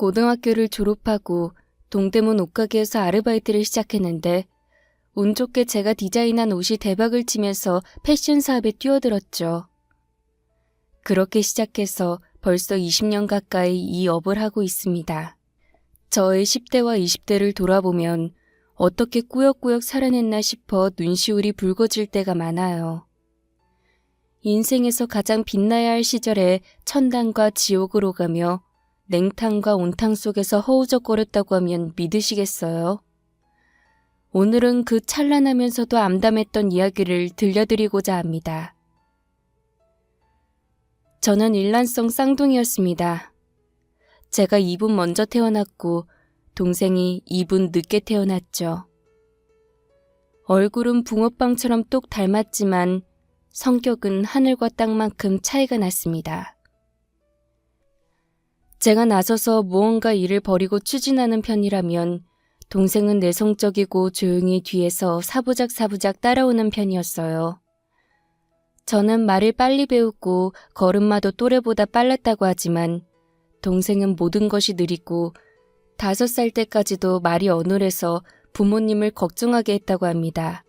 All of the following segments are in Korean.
고등학교를 졸업하고 동대문 옷가게에서 아르바이트를 시작했는데 운 좋게 제가 디자인한 옷이 대박을 치면서 패션 사업에 뛰어들었죠. 그렇게 시작해서 벌써 20년 가까이 이 업을 하고 있습니다. 저의 10대와 20대를 돌아보면 어떻게 꾸역꾸역 살아냈나 싶어 눈시울이 붉어질 때가 많아요. 인생에서 가장 빛나야 할 시절에 천당과 지옥으로 가며 냉탕과 온탕 속에서 허우적거렸다고 하면 믿으시겠어요? 오늘은 그 찬란하면서도 암담했던 이야기를 들려드리고자 합니다. 저는 일란성 쌍둥이였습니다. 제가 2분 먼저 태어났고 동생이 2분 늦게 태어났죠. 얼굴은 붕어빵처럼 똑 닮았지만 성격은 하늘과 땅만큼 차이가 났습니다. 제가 나서서 무언가 일을 벌이고 추진하는 편이라면 동생은 내성적이고 조용히 뒤에서 사부작사부작 따라오는 편이었어요. 저는 말을 빨리 배우고 걸음마도 또래보다 빨랐다고 하지만 동생은 모든 것이 느리고 5살 때까지도 말이 어눌해서 부모님을 걱정하게 했다고 합니다.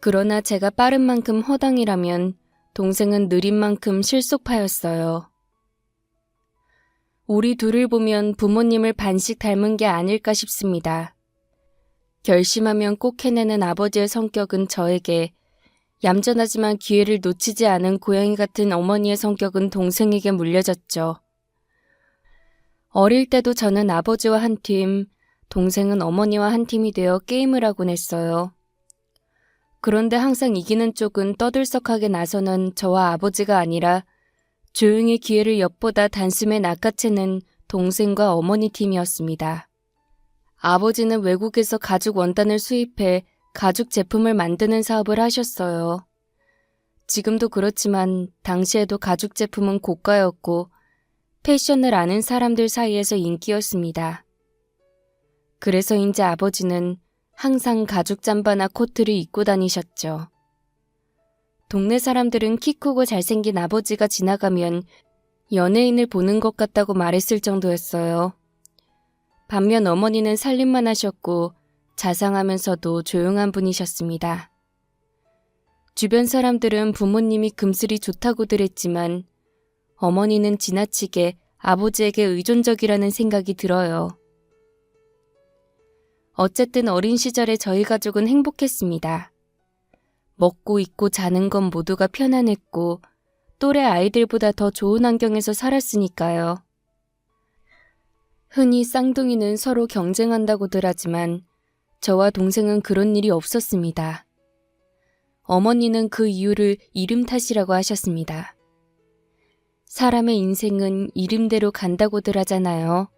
그러나 제가 빠른 만큼 허당이라면 동생은 느린 만큼 실속파였어요. 우리 둘을 보면 부모님을 반씩 닮은 게 아닐까 싶습니다. 결심하면 꼭 해내는 아버지의 성격은 저에게, 얌전하지만 기회를 놓치지 않은 고양이 같은 어머니의 성격은 동생에게 물려졌죠. 어릴 때도 저는 아버지와 한 팀, 동생은 어머니와 한 팀이 되어 게임을 하곤 했어요. 그런데 항상 이기는 쪽은 떠들썩하게 나서는 저와 아버지가 아니라 조용히 기회를 엿보다 단숨에 낚아채는 동생과 어머니 팀이었습니다. 아버지는 외국에서 가죽 원단을 수입해 가죽 제품을 만드는 사업을 하셨어요. 지금도 그렇지만 당시에도 가죽 제품은 고가였고 패션을 아는 사람들 사이에서 인기였습니다. 그래서인지 아버지는 항상 가죽 잠바나 코트를 입고 다니셨죠. 동네 사람들은 키 크고 잘생긴 아버지가 지나가면 연예인을 보는 것 같다고 말했을 정도였어요. 반면 어머니는 살림만 하셨고 자상하면서도 조용한 분이셨습니다. 주변 사람들은 부모님이 금슬이 좋다고들 했지만 어머니는 지나치게 아버지에게 의존적이라는 생각이 들어요. 어쨌든 어린 시절에 저희 가족은 행복했습니다. 먹고 입고 자는 건 모두가 편안했고 또래 아이들보다 더 좋은 환경에서 살았으니까요. 흔히 쌍둥이는 서로 경쟁한다고들 하지만 저와 동생은 그런 일이 없었습니다. 어머니는 그 이유를 이름 탓이라고 하셨습니다. 사람의 인생은 이름대로 간다고들 하잖아요.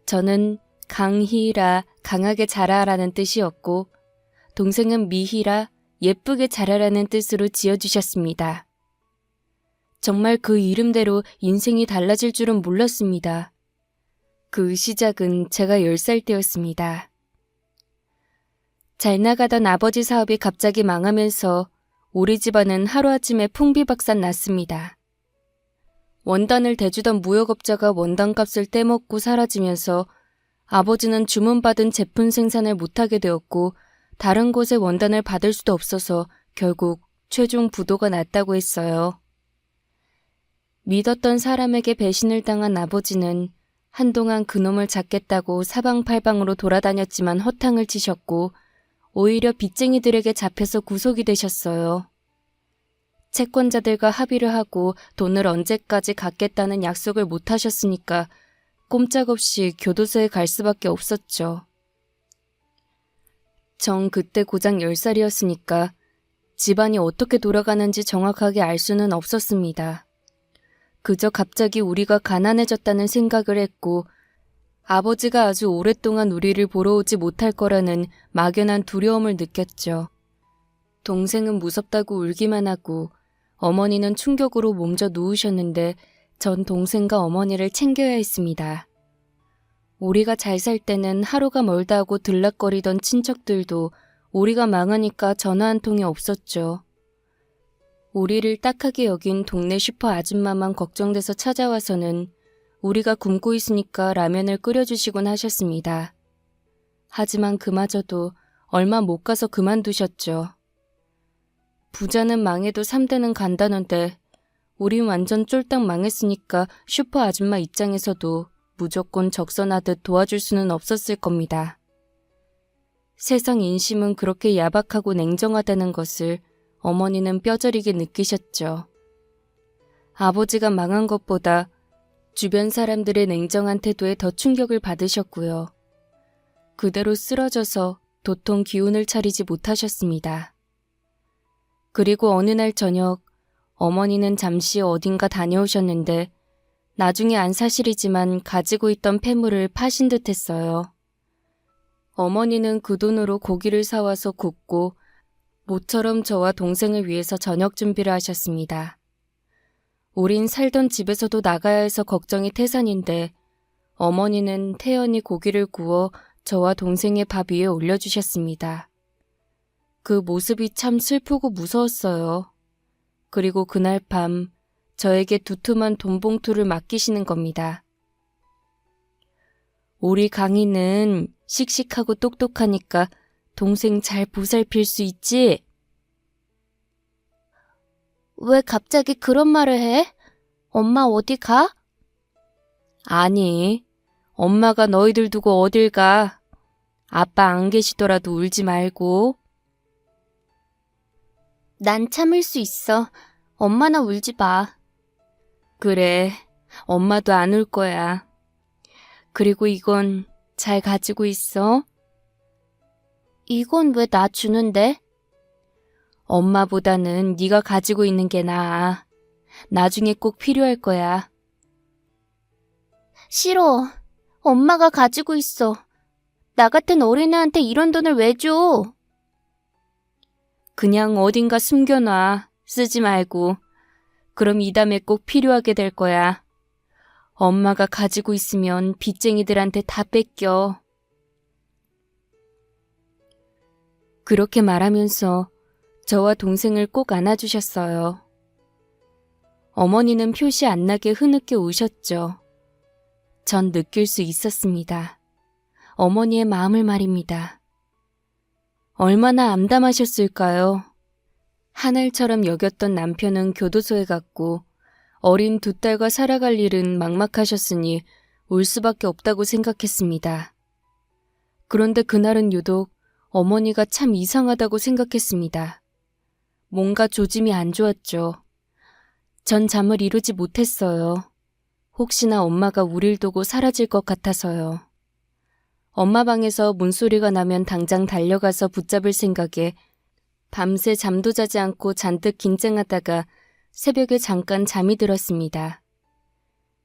저는 강희라 강하게 자라라는 뜻이었고 동생은 미희라 예쁘게 자라라는 뜻으로 지어주셨습니다. 정말 그 이름대로 인생이 달라질 줄은 몰랐습니다. 그 시작은 제가 10살 때였습니다. 잘 나가던 아버지 사업이 갑자기 망하면서 우리 집안은 하루아침에 풍비박산 났습니다. 원단을 대주던 무역업자가 원단값을 떼먹고 사라지면서 아버지는 주문받은 제품 생산을 못하게 되었고 다른 곳에 원단을 받을 수도 없어서 결국 최종 부도가 났다고 했어요. 믿었던 사람에게 배신을 당한 아버지는 한동안 그놈을 잡겠다고 사방팔방으로 돌아다녔지만 허탕을 치셨고 오히려 빚쟁이들에게 잡혀서 구속이 되셨어요. 채권자들과 합의를 하고 돈을 언제까지 갚겠다는 약속을 못 하셨으니까 꼼짝없이 교도소에 갈 수밖에 없었죠. 전 그때 고작 10살이었으니까 집안이 어떻게 돌아가는지 정확하게 알 수는 없었습니다. 그저 갑자기 우리가 가난해졌다는 생각을 했고 아버지가 아주 오랫동안 우리를 보러 오지 못할 거라는 막연한 두려움을 느꼈죠. 동생은 무섭다고 울기만 하고 어머니는 충격으로 몸져 누우셨는데 전 동생과 어머니를 챙겨야 했습니다. 우리가 잘 살 때는 하루가 멀다 하고 들락거리던 친척들도 우리가 망하니까 전화 한 통이 없었죠. 우리를 딱하게 여긴 동네 슈퍼 아줌마만 걱정돼서 찾아와서는 우리가 굶고 있으니까 라면을 끓여주시곤 하셨습니다. 하지만 그마저도 얼마 못 가서 그만두셨죠. 부자는 망해도 3대는 간다는데 우린 완전 쫄딱 망했으니까 슈퍼 아줌마 입장에서도 무조건 적선하듯 도와줄 수는 없었을 겁니다. 세상 인심은 그렇게 야박하고 냉정하다는 것을 어머니는 뼈저리게 느끼셨죠. 아버지가 망한 것보다 주변 사람들의 냉정한 태도에 더 충격을 받으셨고요. 그대로 쓰러져서 도통 기운을 차리지 못하셨습니다. 그리고 어느 날 저녁 어머니는 잠시 어딘가 다녀오셨는데 나중에 안 사실이지만 가지고 있던 폐물을 파신 듯 했어요. 어머니는 그 돈으로 고기를 사와서 굽고 모처럼 저와 동생을 위해서 저녁 준비를 하셨습니다. 우린 살던 집에서도 나가야 해서 걱정이 태산인데 어머니는 태연히 고기를 구워 저와 동생의 밥 위에 올려주셨습니다. 그 모습이 참 슬프고 무서웠어요. 그리고 그날 밤 저에게 두툼한 돈봉투를 맡기시는 겁니다. 우리 강희는 씩씩하고 똑똑하니까 동생 잘 보살필 수 있지? 왜 갑자기 그런 말을 해? 엄마 어디 가? 아니, 엄마가 너희들 두고 어딜 가. 아빠 안 계시더라도 울지 말고. 난 참을 수 있어. 엄마나 울지 마. 그래, 엄마도 안 울 거야. 그리고 이건 잘 가지고 있어. 이건 왜 나 주는데? 엄마보다는 네가 가지고 있는 게 나아. 나중에 꼭 필요할 거야. 싫어. 엄마가 가지고 있어. 나 같은 어린애한테 이런 돈을 왜 줘? 그냥 어딘가 숨겨놔. 쓰지 말고. 그럼 이 다음에 꼭 필요하게 될 거야. 엄마가 가지고 있으면 빚쟁이들한테 다 뺏겨. 그렇게 말하면서 저와 동생을 꼭 안아주셨어요. 어머니는 표시 안 나게 흐느껴 우셨죠. 전 느낄 수 있었습니다. 어머니의 마음을 말입니다. 얼마나 암담하셨을까요? 하늘처럼 여겼던 남편은 교도소에 갔고 어린 두 딸과 살아갈 일은 막막하셨으니 울 수밖에 없다고 생각했습니다. 그런데 그날은 유독 어머니가 참 이상하다고 생각했습니다. 뭔가 조짐이 안 좋았죠. 전 잠을 이루지 못했어요. 혹시나 엄마가 우릴 두고 사라질 것 같아서요. 엄마 방에서 문소리가 나면 당장 달려가서 붙잡을 생각에 밤새 잠도 자지 않고 잔뜩 긴장하다가 새벽에 잠깐 잠이 들었습니다.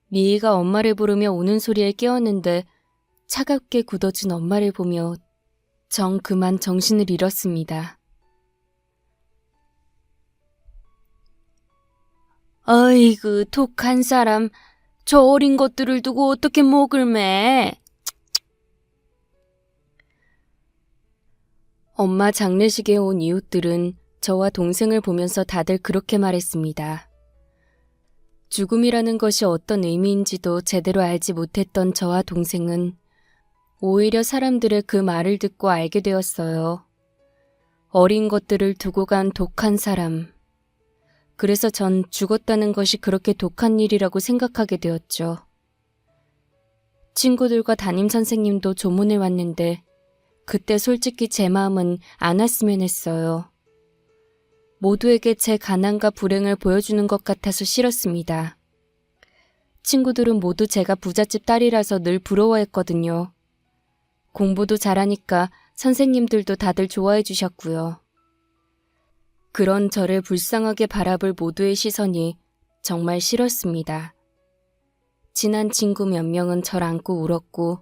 미희가 엄마를 부르며 우는 소리에 깨었는데 차갑게 굳어진 엄마를 보며 정 그만 정신을 잃었습니다. 어이구, 독한 사람. 저 어린 것들을 두고 어떻게 목을 매? 엄마 장례식에 온 이웃들은 저와 동생을 보면서 다들 그렇게 말했습니다. 죽음이라는 것이 어떤 의미인지도 제대로 알지 못했던 저와 동생은 오히려 사람들의 그 말을 듣고 알게 되었어요. 어린 것들을 두고 간 독한 사람. 그래서 전 죽었다는 것이 그렇게 독한 일이라고 생각하게 되었죠. 친구들과 담임 선생님도 조문을 왔는데 그때 솔직히 제 마음은 안 왔으면 했어요. 모두에게 제 가난과 불행을 보여주는 것 같아서 싫었습니다. 친구들은 모두 제가 부잣집 딸이라서 늘 부러워했거든요. 공부도 잘하니까 선생님들도 다들 좋아해 주셨고요. 그런 저를 불쌍하게 바라볼 모두의 시선이 정말 싫었습니다. 친한 친구 몇 명은 절 안고 울었고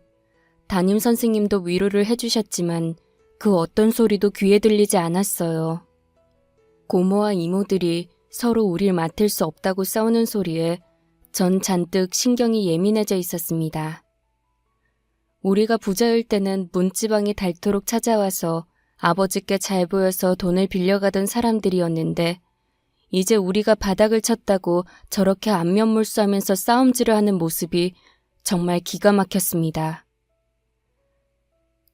담임 선생님도 위로를 해주셨지만 그 어떤 소리도 귀에 들리지 않았어요. 고모와 이모들이 서로 우릴 맡을 수 없다고 싸우는 소리에 전 잔뜩 신경이 예민해져 있었습니다. 우리가 부자일 때는 문지방이 닳도록 찾아와서 아버지께 잘 보여서 돈을 빌려가던 사람들이었는데 이제 우리가 바닥을 쳤다고 저렇게 안면물수하면서 싸움질을 하는 모습이 정말 기가 막혔습니다.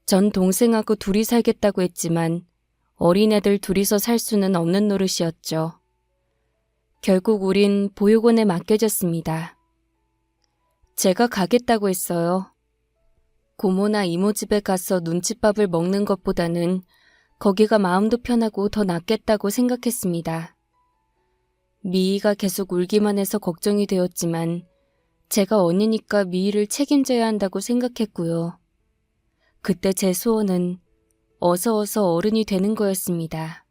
전 동생하고 둘이 살겠다고 했지만 어린애들 둘이서 살 수는 없는 노릇이었죠. 결국 우린 보육원에 맡겨졌습니다. 제가 가겠다고 했어요. 고모나 이모 집에 가서 눈칫밥을 먹는 것보다는 거기가 마음도 편하고 더 낫겠다고 생각했습니다. 미희가 계속 울기만 해서 걱정이 되었지만 제가 언니니까 미희를 책임져야 한다고 생각했고요. 그때 제 소원은 어서 어른이 되는 거였습니다.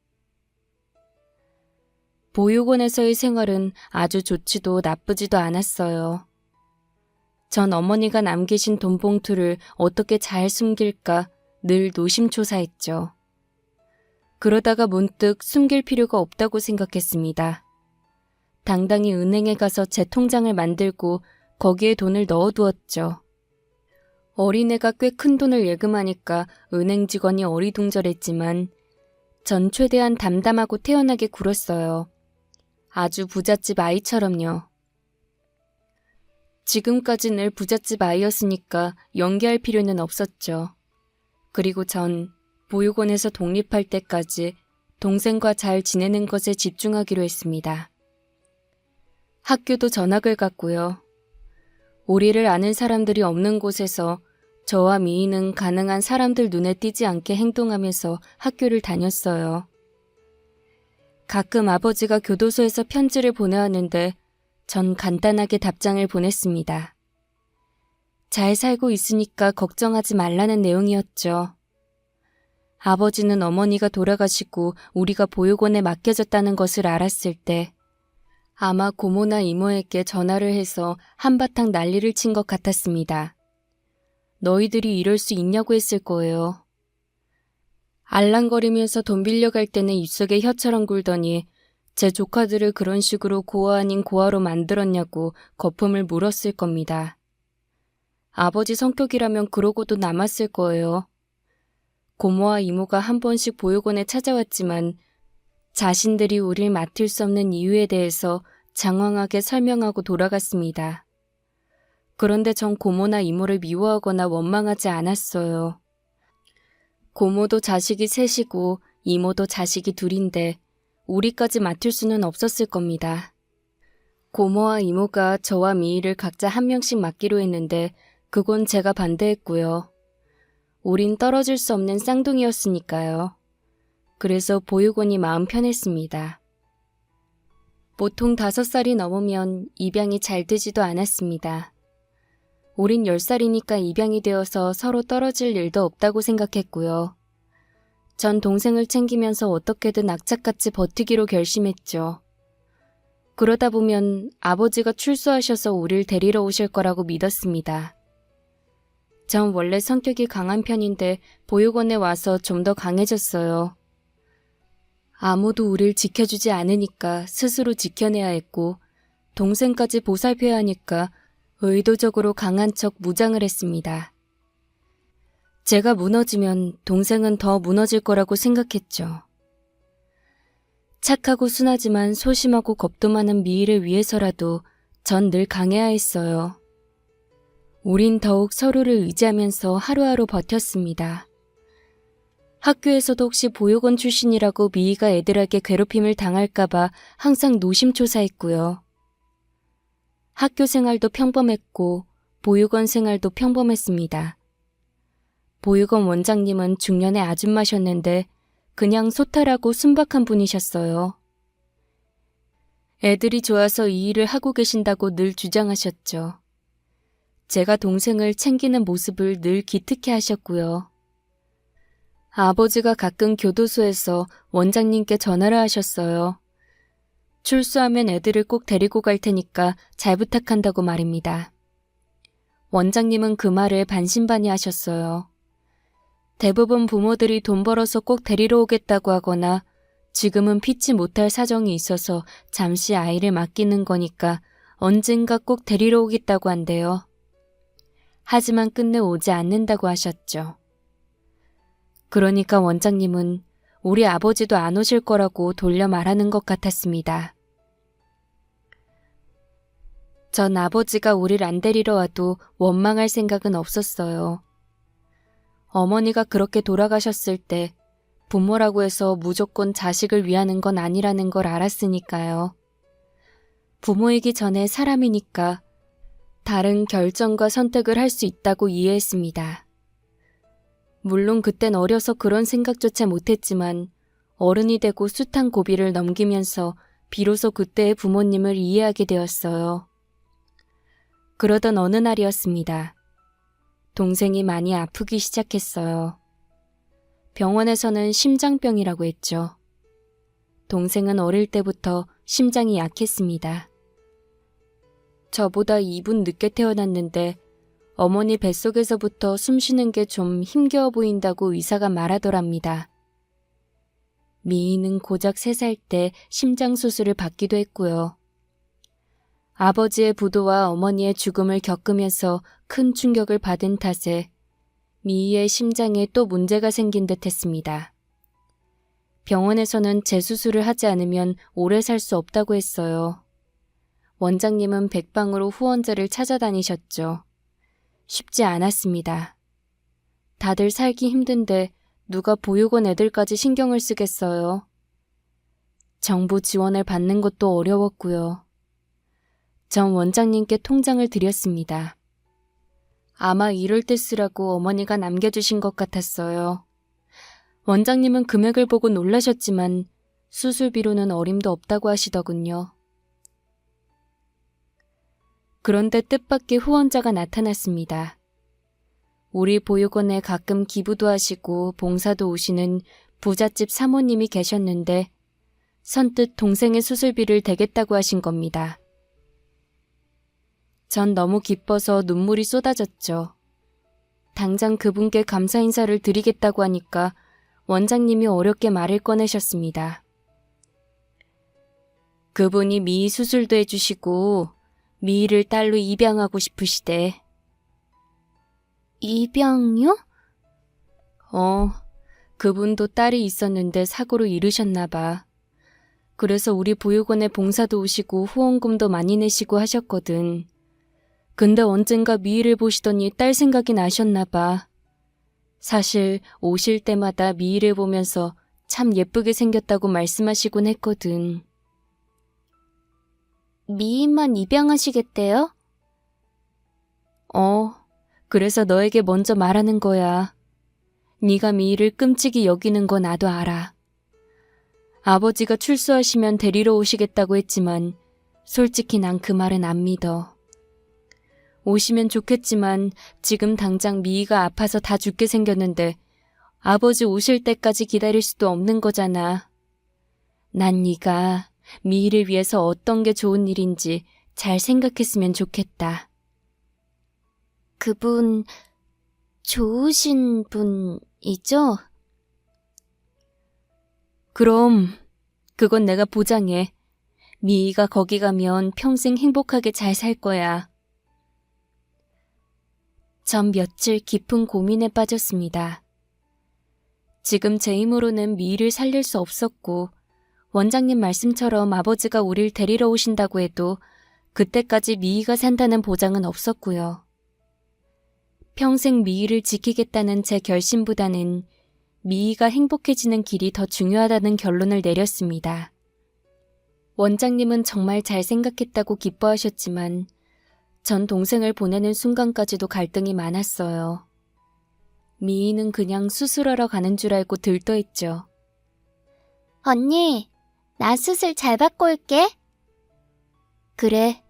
보육원에서의 생활은 아주 좋지도 나쁘지도 않았어요. 전 어머니가 남기신 돈 봉투를 어떻게 잘 숨길까 늘 노심초사했죠. 그러다가 문득 숨길 필요가 없다고 생각했습니다. 당당히 은행에 가서 제 통장을 만들고 거기에 돈을 넣어두었죠. 어린애가 꽤 큰 돈을 예금하니까 은행 직원이 어리둥절했지만 전 최대한 담담하고 태연하게 굴었어요. 아주 부잣집 아이처럼요. 지금까지 늘 부잣집 아이였으니까 연기할 필요는 없었죠. 그리고 전 보육원에서 독립할 때까지 동생과 잘 지내는 것에 집중하기로 했습니다. 학교도 전학을 갔고요. 우리를 아는 사람들이 없는 곳에서 저와 미희는 가능한 사람들 눈에 띄지 않게 행동하면서 학교를 다녔어요. 가끔 아버지가 교도소에서 편지를 보내왔는데 전 간단하게 답장을 보냈습니다. 잘 살고 있으니까 걱정하지 말라는 내용이었죠. 아버지는 어머니가 돌아가시고 우리가 보육원에 맡겨졌다는 것을 알았을 때 아마 고모나 이모에게 전화를 해서 한바탕 난리를 친 것 같았습니다. 너희들이 이럴 수 있냐고 했을 거예요. 알랑거리면서 돈 빌려갈 때는 입속에 혀처럼 굴더니 제 조카들을 그런 식으로 고아 아닌 고아로 만들었냐고 거품을 물었을 겁니다. 아버지 성격이라면 그러고도 남았을 거예요. 고모와 이모가 한 번씩 보육원에 찾아왔지만 자신들이 우릴 맡을 수 없는 이유에 대해서 장황하게 설명하고 돌아갔습니다. 그런데 전 고모나 이모를 미워하거나 원망하지 않았어요. 고모도 자식이 셋이고 이모도 자식이 둘인데 우리까지 맡을 수는 없었을 겁니다. 고모와 이모가 저와 미희를 각자 한 명씩 맡기로 했는데 그건 제가 반대했고요. 우린 떨어질 수 없는 쌍둥이였으니까요. 그래서 보육원이 마음 편했습니다. 보통 5살이 넘으면 입양이 잘 되지도 않았습니다. 우린 10살이니까 입양이 되어서 서로 떨어질 일도 없다고 생각했고요. 전 동생을 챙기면서 어떻게든 악착같이 버티기로 결심했죠. 그러다 보면 아버지가 출소하셔서 우릴 데리러 오실 거라고 믿었습니다. 전 원래 성격이 강한 편인데 보육원에 와서 좀 더 강해졌어요. 아무도 우릴 지켜주지 않으니까 스스로 지켜내야 했고 동생까지 보살펴야 하니까 의도적으로 강한 척 무장을 했습니다. 제가 무너지면 동생은 더 무너질 거라고 생각했죠. 착하고 순하지만 소심하고 겁도 많은 미희를 위해서라도 전 늘 강해야 했어요. 우린 더욱 서로를 의지하면서 하루하루 버텼습니다. 학교에서도 혹시 보육원 출신이라고 미희가 애들에게 괴롭힘을 당할까봐 항상 노심초사했고요. 학교 생활도 평범했고 보육원 생활도 평범했습니다. 보육원 원장님은 중년의 아줌마셨는데 그냥 소탈하고 순박한 분이셨어요. 애들이 좋아서 이 일을 하고 계신다고 늘 주장하셨죠. 제가 동생을 챙기는 모습을 늘 기특해 하셨고요. 아버지가 가끔 교도소에서 원장님께 전화를 하셨어요. 출소하면 애들을 꼭 데리고 갈 테니까 잘 부탁한다고 말입니다. 원장님은 그 말을 반신반의하셨어요. 대부분 부모들이 돈 벌어서 꼭 데리러 오겠다고 하거나 지금은 피치 못할 사정이 있어서 잠시 아이를 맡기는 거니까 언젠가 꼭 데리러 오겠다고 한대요. 하지만 끝내 오지 않는다고 하셨죠. 그러니까 원장님은 우리 아버지도 안 오실 거라고 돌려 말하는 것 같았습니다. 전 아버지가 우릴 안 데리러 와도 원망할 생각은 없었어요. 어머니가 그렇게 돌아가셨을 때 부모라고 해서 무조건 자식을 위하는 건 아니라는 걸 알았으니까요. 부모이기 전에 사람이니까 다른 결정과 선택을 할 수 있다고 이해했습니다. 물론 그땐 어려서 그런 생각조차 못했지만 어른이 되고 숱한 고비를 넘기면서 비로소 그때의 부모님을 이해하게 되었어요. 그러던 어느 날이었습니다. 동생이 많이 아프기 시작했어요. 병원에서는 심장병이라고 했죠. 동생은 어릴 때부터 심장이 약했습니다. 저보다 2분 늦게 태어났는데 어머니 뱃속에서부터 숨 쉬는 게 좀 힘겨워 보인다고 의사가 말하더랍니다. 미희는 고작 3살 때 심장 수술을 받기도 했고요. 아버지의 부도와 어머니의 죽음을 겪으면서 큰 충격을 받은 탓에 미희의 심장에 또 문제가 생긴 듯 했습니다. 병원에서는 재수술을 하지 않으면 오래 살 수 없다고 했어요. 원장님은 백방으로 후원자를 찾아다니셨죠. 쉽지 않았습니다. 다들 살기 힘든데 누가 보육원 애들까지 신경을 쓰겠어요. 정부 지원을 받는 것도 어려웠고요. 전 원장님께 통장을 드렸습니다. 아마 이럴 때 쓰라고 어머니가 남겨주신 것 같았어요. 원장님은 금액을 보고 놀라셨지만 수술비로는 어림도 없다고 하시더군요. 그런데 뜻밖의 후원자가 나타났습니다. 우리 보육원에 가끔 기부도 하시고 봉사도 오시는 부잣집 사모님이 계셨는데 선뜻 동생의 수술비를 대겠다고 하신 겁니다. 전 너무 기뻐서 눈물이 쏟아졌죠. 당장 그분께 감사 인사를 드리겠다고 하니까 원장님이 어렵게 말을 꺼내셨습니다. 그분이 미희 수술도 해주시고 미희를 딸로 입양하고 싶으시대. 입양요? 그분도 딸이 있었는데 사고로 잃으셨나 봐. 그래서 우리 보육원에 봉사도 오시고 후원금도 많이 내시고 하셨거든. 근데 언젠가 미희를 보시더니 딸 생각이 나셨나 봐. 사실 오실 때마다 미희를 보면서 참 예쁘게 생겼다고 말씀하시곤 했거든. 미희만 입양하시겠대요? 그래서 너에게 먼저 말하는 거야. 네가 미희를 끔찍이 여기는 거 나도 알아. 아버지가 출소하시면 데리러 오시겠다고 했지만 솔직히 난 그 말은 안 믿어. 오시면 좋겠지만 지금 당장 미희가 아파서 다 죽게 생겼는데 아버지 오실 때까지 기다릴 수도 없는 거잖아. 난 네가 미희를 위해서 어떤 게 좋은 일인지 잘 생각했으면 좋겠다. 그분 좋으신 분이죠? 그럼 그건 내가 보장해. 미희가 거기 가면 평생 행복하게 잘 살 거야. 전 며칠 깊은 고민에 빠졌습니다. 지금 제 힘으로는 미희를 살릴 수 없었고 원장님 말씀처럼 아버지가 우릴 데리러 오신다고 해도 그때까지 미희가 산다는 보장은 없었고요. 평생 미희를 지키겠다는 제 결심보다는 미희가 행복해지는 길이 더 중요하다는 결론을 내렸습니다. 원장님은 정말 잘 생각했다고 기뻐하셨지만 전 동생을 보내는 순간까지도 갈등이 많았어요. 미희는 그냥 수술하러 가는 줄 알고 들떠했죠. 언니, 나 수술 잘 받고 올게. 그래,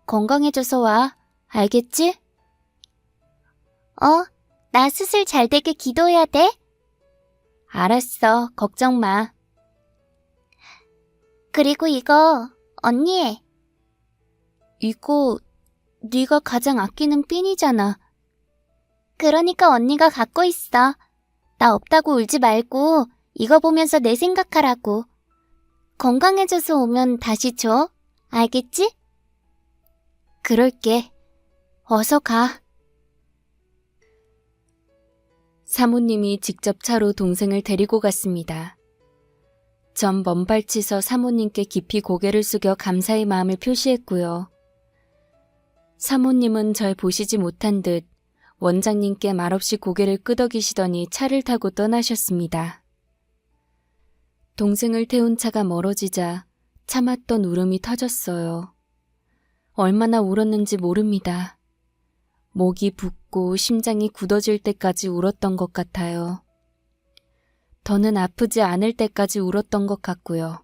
건강해져서 와. 알겠지? 나 수술 잘 되게 기도해야 돼. 알았어, 걱정 마. 그리고 이거 언니. 이거 네가 가장 아끼는 핀이잖아. 그러니까 언니가 갖고 있어. 나 없다고 울지 말고 이거 보면서 내 생각하라고. 건강해져서 오면 다시 줘. 알겠지? 그럴게. 어서 가. 사모님이 직접 차로 동생을 데리고 갔습니다. 전 먼발치서 사모님께 깊이 고개를 숙여 감사의 마음을 표시했고요. 사모님은 절 보시지 못한 듯 원장님께 말없이 고개를 끄덕이시더니 차를 타고 떠나셨습니다. 동생을 태운 차가 멀어지자 참았던 울음이 터졌어요. 얼마나 울었는지 모릅니다. 목이 붓고 심장이 굳어질 때까지 울었던 것 같아요. 더는 아프지 않을 때까지 울었던 것 같고요.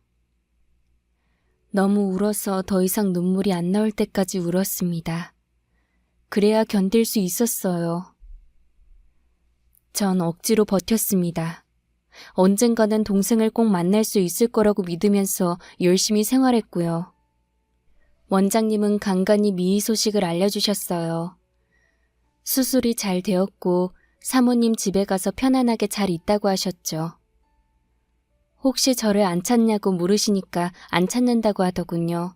너무 울어서 더 이상 눈물이 안 나올 때까지 울었습니다. 그래야 견딜 수 있었어요. 전 억지로 버텼습니다. 언젠가는 동생을 꼭 만날 수 있을 거라고 믿으면서 열심히 생활했고요. 원장님은 간간히 미희 소식을 알려주셨어요. 수술이 잘 되었고 사모님 집에 가서 편안하게 잘 있다고 하셨죠. 혹시 저를 안 찾냐고 물으시니까 안 찾는다고 하더군요.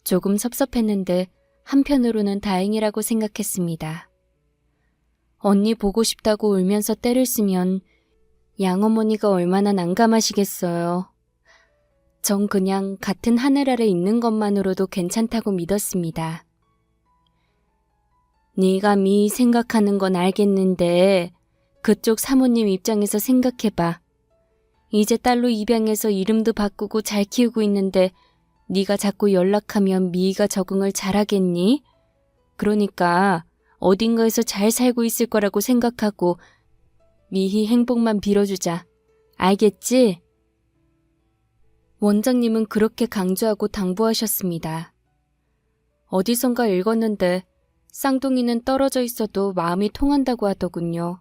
조금 섭섭했는데 한편으로는 다행이라고 생각했습니다. 언니 보고 싶다고 울면서 떼를 쓰면 양어머니가 얼마나 난감하시겠어요. 전 그냥 같은 하늘 아래 있는 것만으로도 괜찮다고 믿었습니다. 네가 미희 생각하는 건 알겠는데 그쪽 사모님 입장에서 생각해봐. 이제 딸로 입양해서 이름도 바꾸고 잘 키우고 있는데 네가 자꾸 연락하면 미희가 적응을 잘하겠니? 그러니까 어딘가에서 잘 살고 있을 거라고 생각하고 미희 행복만 빌어주자. 알겠지? 원장님은 그렇게 강조하고 당부하셨습니다. 어디선가 읽었는데 쌍둥이는 떨어져 있어도 마음이 통한다고 하더군요.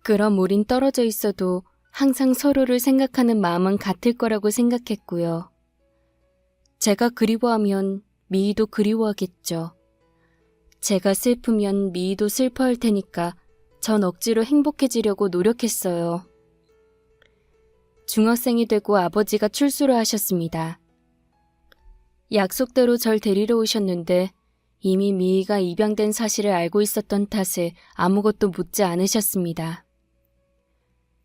그럼 우린 떨어져 있어도 항상 서로를 생각하는 마음은 같을 거라고 생각했고요. 제가 그리워하면 미희도 그리워하겠죠. 제가 슬프면 미희도 슬퍼할 테니까 전 억지로 행복해지려고 노력했어요. 중학생이 되고 아버지가 출소를 하셨습니다. 약속대로 절 데리러 오셨는데 이미 미희가 입양된 사실을 알고 있었던 탓에 아무것도 묻지 않으셨습니다.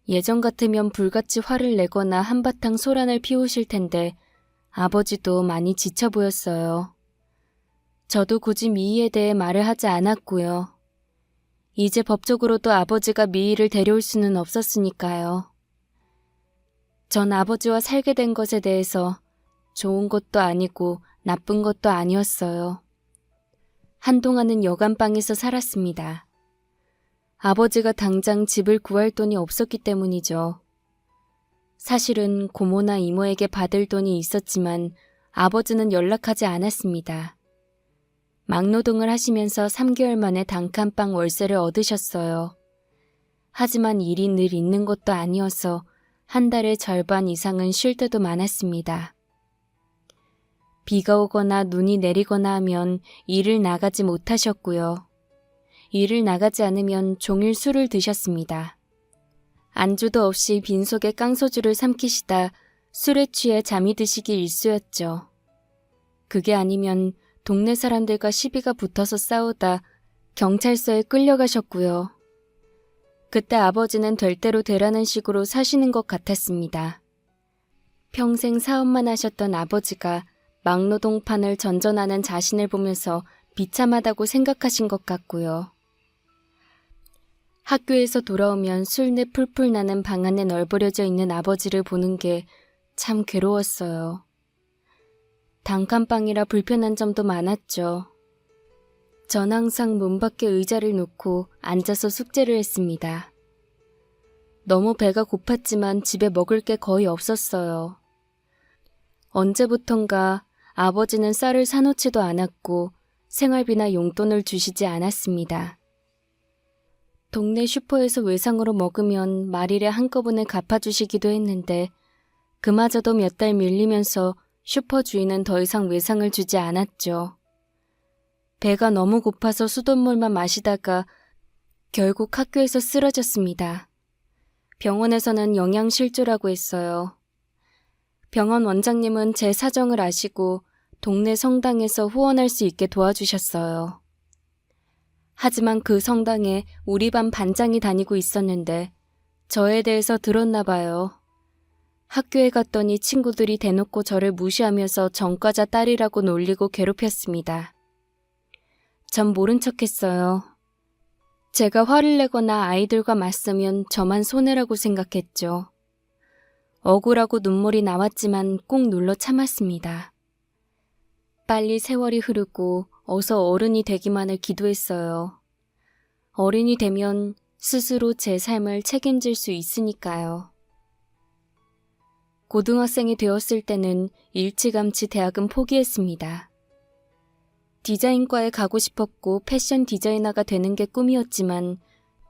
예전 같으면 불같이 화를 내거나 한바탕 소란을 피우실 텐데 아버지도 많이 지쳐 보였어요. 저도 굳이 미희에 대해 말을 하지 않았고요. 이제 법적으로도 아버지가 미희를 데려올 수는 없었으니까요. 전 아버지와 살게 된 것에 대해서 좋은 것도 아니고 나쁜 것도 아니었어요. 한동안은 여간방에서 살았습니다. 아버지가 당장 집을 구할 돈이 없었기 때문이죠. 사실은 고모나 이모에게 받을 돈이 있었지만 아버지는 연락하지 않았습니다. 막노동을 하시면서 3개월 만에 단칸방 월세를 얻으셨어요. 하지만 일이 늘 있는 것도 아니어서 한 달의 절반 이상은 쉴 때도 많았습니다. 비가 오거나 눈이 내리거나 하면 일을 나가지 못하셨고요. 일을 나가지 않으면 종일 술을 드셨습니다. 안주도 없이 빈속에 깡소주를 삼키시다 술에 취해 잠이 드시기 일쑤였죠. 그게 아니면 동네 사람들과 시비가 붙어서 싸우다 경찰서에 끌려가셨고요. 그때 아버지는 될 대로 되라는 식으로 사시는 것 같았습니다. 평생 사업만 하셨던 아버지가 막노동판을 전전하는 자신을 보면서 비참하다고 생각하신 것 같고요. 학교에서 돌아오면 술내 풀풀 나는 방 안에 널브러져 있는 아버지를 보는 게 참 괴로웠어요. 단칸방이라 불편한 점도 많았죠. 전 항상 문 밖에 의자를 놓고 앉아서 숙제를 했습니다. 너무 배가 고팠지만 집에 먹을 게 거의 없었어요. 언제부턴가 아버지는 쌀을 사놓지도 않았고 생활비나 용돈을 주시지 않았습니다. 동네 슈퍼에서 외상으로 먹으면 말일에 한꺼번에 갚아주시기도 했는데 그마저도 몇 달 밀리면서 슈퍼 주인은 더 이상 외상을 주지 않았죠. 배가 너무 고파서 수돗물만 마시다가 결국 학교에서 쓰러졌습니다. 병원에서는 영양실조라고 했어요. 병원 원장님은 제 사정을 아시고 동네 성당에서 후원할 수 있게 도와주셨어요. 하지만 그 성당에 우리 반 반장이 다니고 있었는데 저에 대해서 들었나 봐요. 학교에 갔더니 친구들이 대놓고 저를 무시하면서 전과자 딸이라고 놀리고 괴롭혔습니다. 전 모른 척했어요. 제가 화를 내거나 아이들과 맞서면 저만 손해라고 생각했죠. 억울하고 눈물이 나왔지만 꾹 눌러 참았습니다. 빨리 세월이 흐르고 어서 어른이 되기만을 기도했어요. 어른이 되면 스스로 제 삶을 책임질 수 있으니까요. 고등학생이 되었을 때는 일찌감치 대학은 포기했습니다. 디자인과에 가고 싶었고 패션 디자이너가 되는 게 꿈이었지만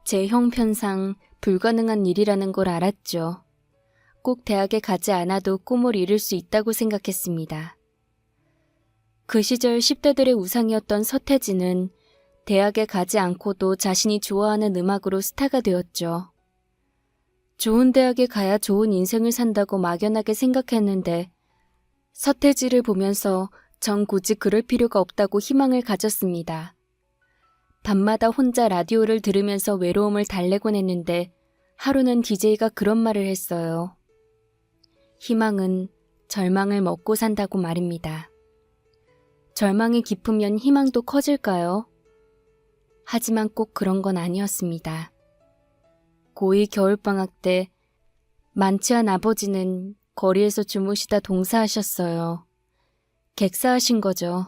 제 형편상 불가능한 일이라는 걸 알았죠. 꼭 대학에 가지 않아도 꿈을 이룰 수 있다고 생각했습니다. 그 시절 10대들의 우상이었던 서태지는 대학에 가지 않고도 자신이 좋아하는 음악으로 스타가 되었죠. 좋은 대학에 가야 좋은 인생을 산다고 막연하게 생각했는데 서태지를 보면서 전 굳이 그럴 필요가 없다고 희망을 가졌습니다. 밤마다 혼자 라디오를 들으면서 외로움을 달래곤 했는데 하루는 DJ가 그런 말을 했어요. 희망은 절망을 먹고 산다고 말입니다. 절망이 깊으면 희망도 커질까요? 하지만 꼭 그런 건 아니었습니다. 고2 겨울방학 때 만취한 아버지는 거리에서 주무시다 동사하셨어요. 객사하신 거죠.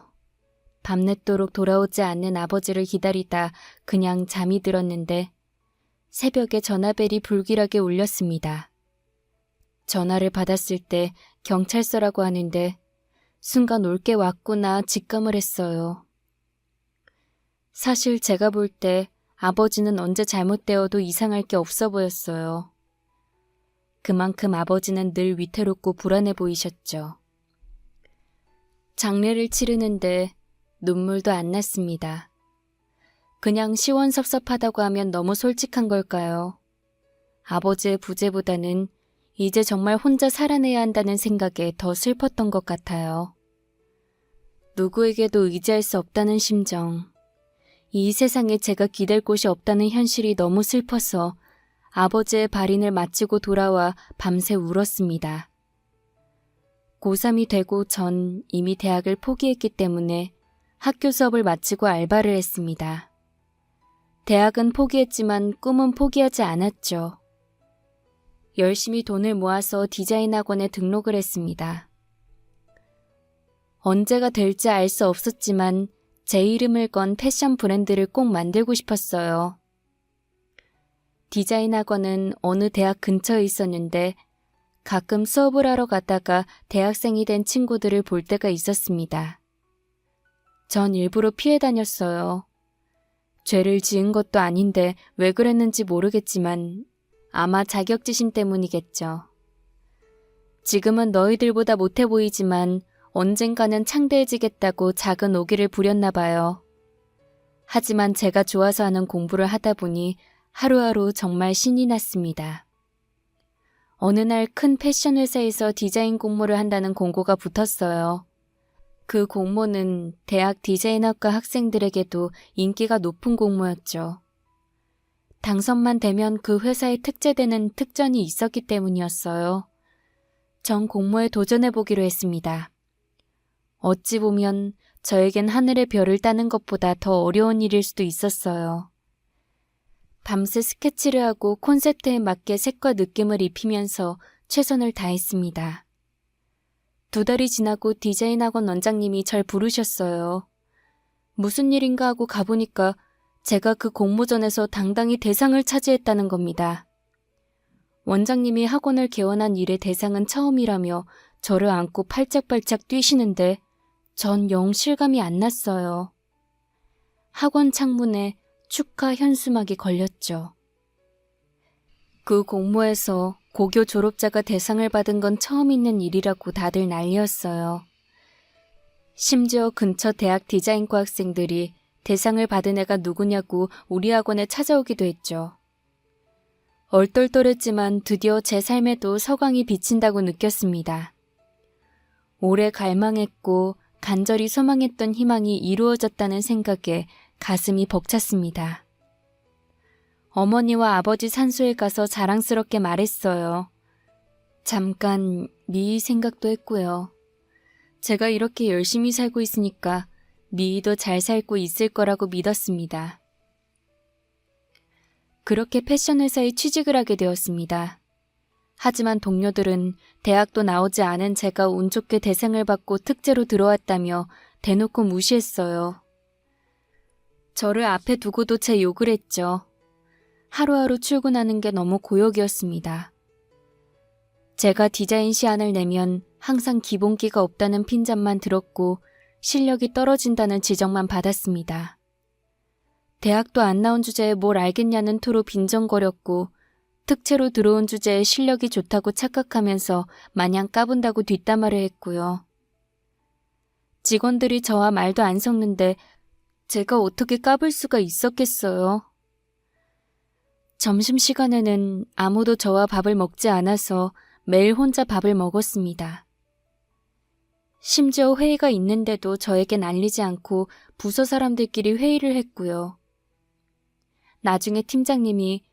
밤늦도록 돌아오지 않는 아버지를 기다리다 그냥 잠이 들었는데 새벽에 전화벨이 불길하게 울렸습니다. 전화를 받았을 때 경찰서라고 하는데 순간 올게 왔구나 직감을 했어요. 사실 제가 볼 때 아버지는 언제 잘못되어도 이상할 게 없어 보였어요. 그만큼 아버지는 늘 위태롭고 불안해 보이셨죠. 장례를 치르는데 눈물도 안 났습니다. 그냥 시원섭섭하다고 하면 너무 솔직한 걸까요? 아버지의 부재보다는 이제 정말 혼자 살아내야 한다는 생각에 더 슬펐던 것 같아요. 누구에게도 의지할 수 없다는 심정, 이 세상에 제가 기댈 곳이 없다는 현실이 너무 슬퍼서 아버지의 발인을 마치고 돌아와 밤새 울었습니다. 고3이 되고 전 이미 대학을 포기했기 때문에 학교 수업을 마치고 알바를 했습니다. 대학은 포기했지만 꿈은 포기하지 않았죠. 열심히 돈을 모아서 디자인 학원에 등록을 했습니다. 언제가 될지 알 수 없었지만 제 이름을 건 패션 브랜드를 꼭 만들고 싶었어요. 디자인 학원은 어느 대학 근처에 있었는데 가끔 수업을 하러 가다가 대학생이 된 친구들을 볼 때가 있었습니다. 전 일부러 피해 다녔어요. 죄를 지은 것도 아닌데 왜 그랬는지 모르겠지만 아마 자격지심 때문이겠죠. 지금은 너희들보다 못해 보이지만 언젠가는 창대해지겠다고 작은 오기를 부렸나 봐요. 하지만 제가 좋아서 하는 공부를 하다 보니 하루하루 정말 신이 났습니다. 어느 날 큰 패션 회사에서 디자인 공모를 한다는 공고가 붙었어요. 그 공모는 대학 디자인학과 학생들에게도 인기가 높은 공모였죠. 당선만 되면 그 회사에 특제되는 특전이 있었기 때문이었어요. 전 공모에 도전해보기로 했습니다. 어찌 보면 저에겐 하늘의 별을 따는 것보다 더 어려운 일일 수도 있었어요. 밤새 스케치를 하고 콘셉트에 맞게 색과 느낌을 입히면서 최선을 다했습니다. 2달이 지나고 디자인학원 원장님이 절 부르셨어요. 무슨 일인가 하고 가보니까 제가 그 공모전에서 당당히 대상을 차지했다는 겁니다. 원장님이 학원을 개원한 일의 대상은 처음이라며 저를 안고 팔짝팔짝 뛰시는데 전 영 실감이 안 났어요. 학원 창문에 축하 현수막이 걸렸죠. 그 공모에서 고교 졸업자가 대상을 받은 건 처음 있는 일이라고 다들 난리였어요. 심지어 근처 대학 디자인과 학생들이 대상을 받은 애가 누구냐고 우리 학원에 찾아오기도 했죠. 얼떨떨했지만 드디어 제 삶에도 서광이 비친다고 느꼈습니다. 오래 갈망했고 간절히 소망했던 희망이 이루어졌다는 생각에 가슴이 벅찼습니다. 어머니와 아버지 산소에 가서 자랑스럽게 말했어요. 잠깐 미이 생각도 했고요. 제가 이렇게 열심히 살고 있으니까 미희도 잘 살고 있을 거라고 믿었습니다. 그렇게 패션 회사에 취직을 하게 되었습니다. 하지만 동료들은 대학도 나오지 않은 제가 운 좋게 대상을 받고 특채로 들어왔다며 대놓고 무시했어요. 저를 앞에 두고도 제 욕을 했죠. 하루하루 출근하는 게 너무 고역이었습니다. 제가 디자인 시안을 내면 항상 기본기가 없다는 핀잔만 들었고 실력이 떨어진다는 지적만 받았습니다. 대학도 안 나온 주제에 뭘 알겠냐는 투로 빈정거렸고 특채로 들어온 주제에 실력이 좋다고 착각하면서 마냥 까분다고 뒷담화를 했고요. 직원들이 저와 말도 안 섞는데 제가 어떻게 까불 수가 있었겠어요. 점심시간에는 아무도 저와 밥을 먹지 않아서 매일 혼자 밥을 먹었습니다. 심지어 회의가 있는데도 저에겐 알리지 않고 부서 사람들끼리 회의를 했고요. 나중에 팀장님이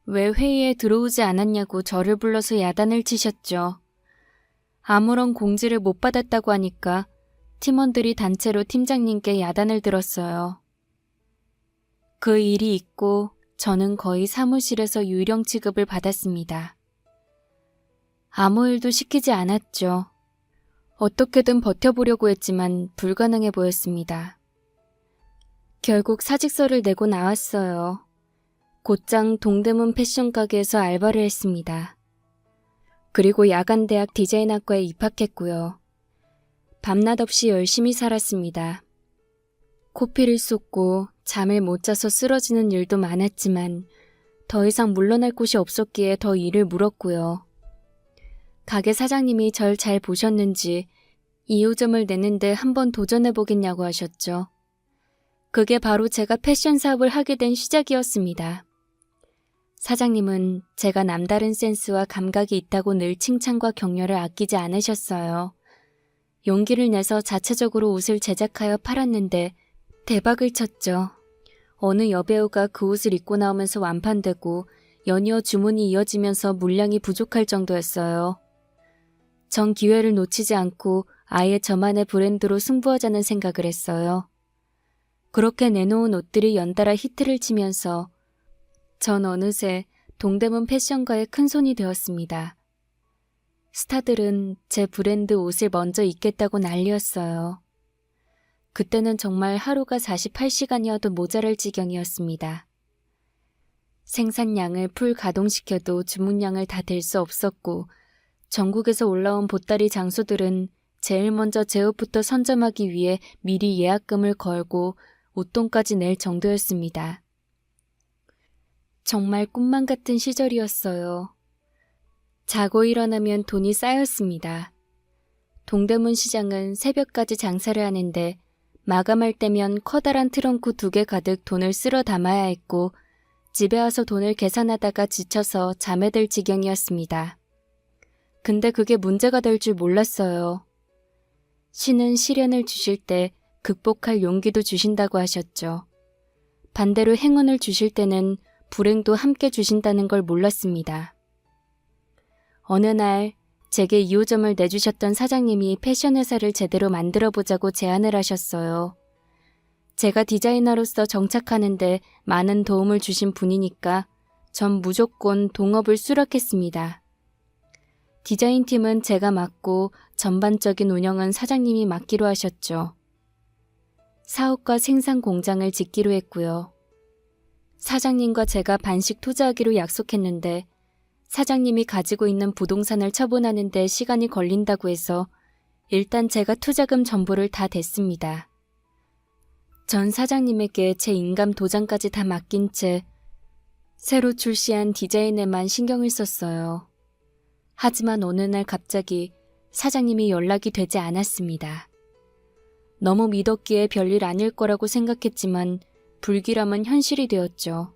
왜 회의에 들어오지 않았냐고 저를 불러서 야단을 치셨죠. 아무런 공지를 못 받았다고 하니까 팀원들이 단체로 팀장님께 야단을 들었어요. 그 일이 있고 저는 거의 사무실에서 유령 취급을 받았습니다. 아무 일도 시키지 않았죠. 어떻게든 버텨보려고 했지만 불가능해 보였습니다. 결국 사직서를 내고 나왔어요. 곧장 동대문 패션 가게에서 알바를 했습니다. 그리고 야간대학 디자인학과에 입학했고요. 밤낮 없이 열심히 살았습니다. 코피를 쏟고 잠을 못 자서 쓰러지는 일도 많았지만 더 이상 물러날 곳이 없었기에 더 일을 물었고요. 가게 사장님이 절 잘 보셨는지 2호점을 내는데 한번 도전해보겠냐고 하셨죠. 그게 바로 제가 패션 사업을 하게 된 시작이었습니다. 사장님은 제가 남다른 센스와 감각이 있다고 늘 칭찬과 격려를 아끼지 않으셨어요. 용기를 내서 자체적으로 옷을 제작하여 팔았는데 대박을 쳤죠. 어느 여배우가 그 옷을 입고 나오면서 완판되고 연이어 주문이 이어지면서 물량이 부족할 정도였어요. 전 기회를 놓치지 않고 아예 저만의 브랜드로 승부하자는 생각을 했어요. 그렇게 내놓은 옷들이 연달아 히트를 치면서 전 어느새 동대문 패션가의 큰손이 되었습니다. 스타들은 제 브랜드 옷을 먼저 입겠다고 난리였어요. 그때는 정말 하루가 48시간이어도 모자랄 지경이었습니다. 생산량을 풀 가동시켜도 주문량을 다 댈 수 없었고 전국에서 올라온 보따리 장소들은 제일 먼저 제 옷부터 선점하기 위해 미리 예약금을 걸고 옷돈까지 낼 정도였습니다. 정말 꿈만 같은 시절이었어요. 자고 일어나면 돈이 쌓였습니다. 동대문 시장은 새벽까지 장사를 하는데 마감할 때면 커다란 트렁크 2개 가득 돈을 쓸어 담아야 했고 집에 와서 돈을 계산하다가 지쳐서 잠에 들 지경이었습니다. 근데 그게 문제가 될 줄 몰랐어요. 신은 시련을 주실 때 극복할 용기도 주신다고 하셨죠. 반대로 행운을 주실 때는 불행도 함께 주신다는 걸 몰랐습니다. 어느 날 제게 2호점을 내주셨던 사장님이 패션 회사를 제대로 만들어보자고 제안을 하셨어요. 제가 디자이너로서 정착하는데 많은 도움을 주신 분이니까 전 무조건 동업을 수락했습니다. 디자인팀은 제가 맡고 전반적인 운영은 사장님이 맡기로 하셨죠. 사업과 생산 공장을 짓기로 했고요. 사장님과 제가 반씩 투자하기로 약속했는데 사장님이 가지고 있는 부동산을 처분하는 데 시간이 걸린다고 해서 일단 제가 투자금 전부를 다 댔습니다. 전 사장님에게 제 인감 도장까지 다 맡긴 채 새로 출시한 디자인에만 신경을 썼어요. 하지만 어느 날 갑자기 사장님이 연락이 되지 않았습니다. 너무 믿었기에 별일 아닐 거라고 생각했지만 불길함은 현실이 되었죠.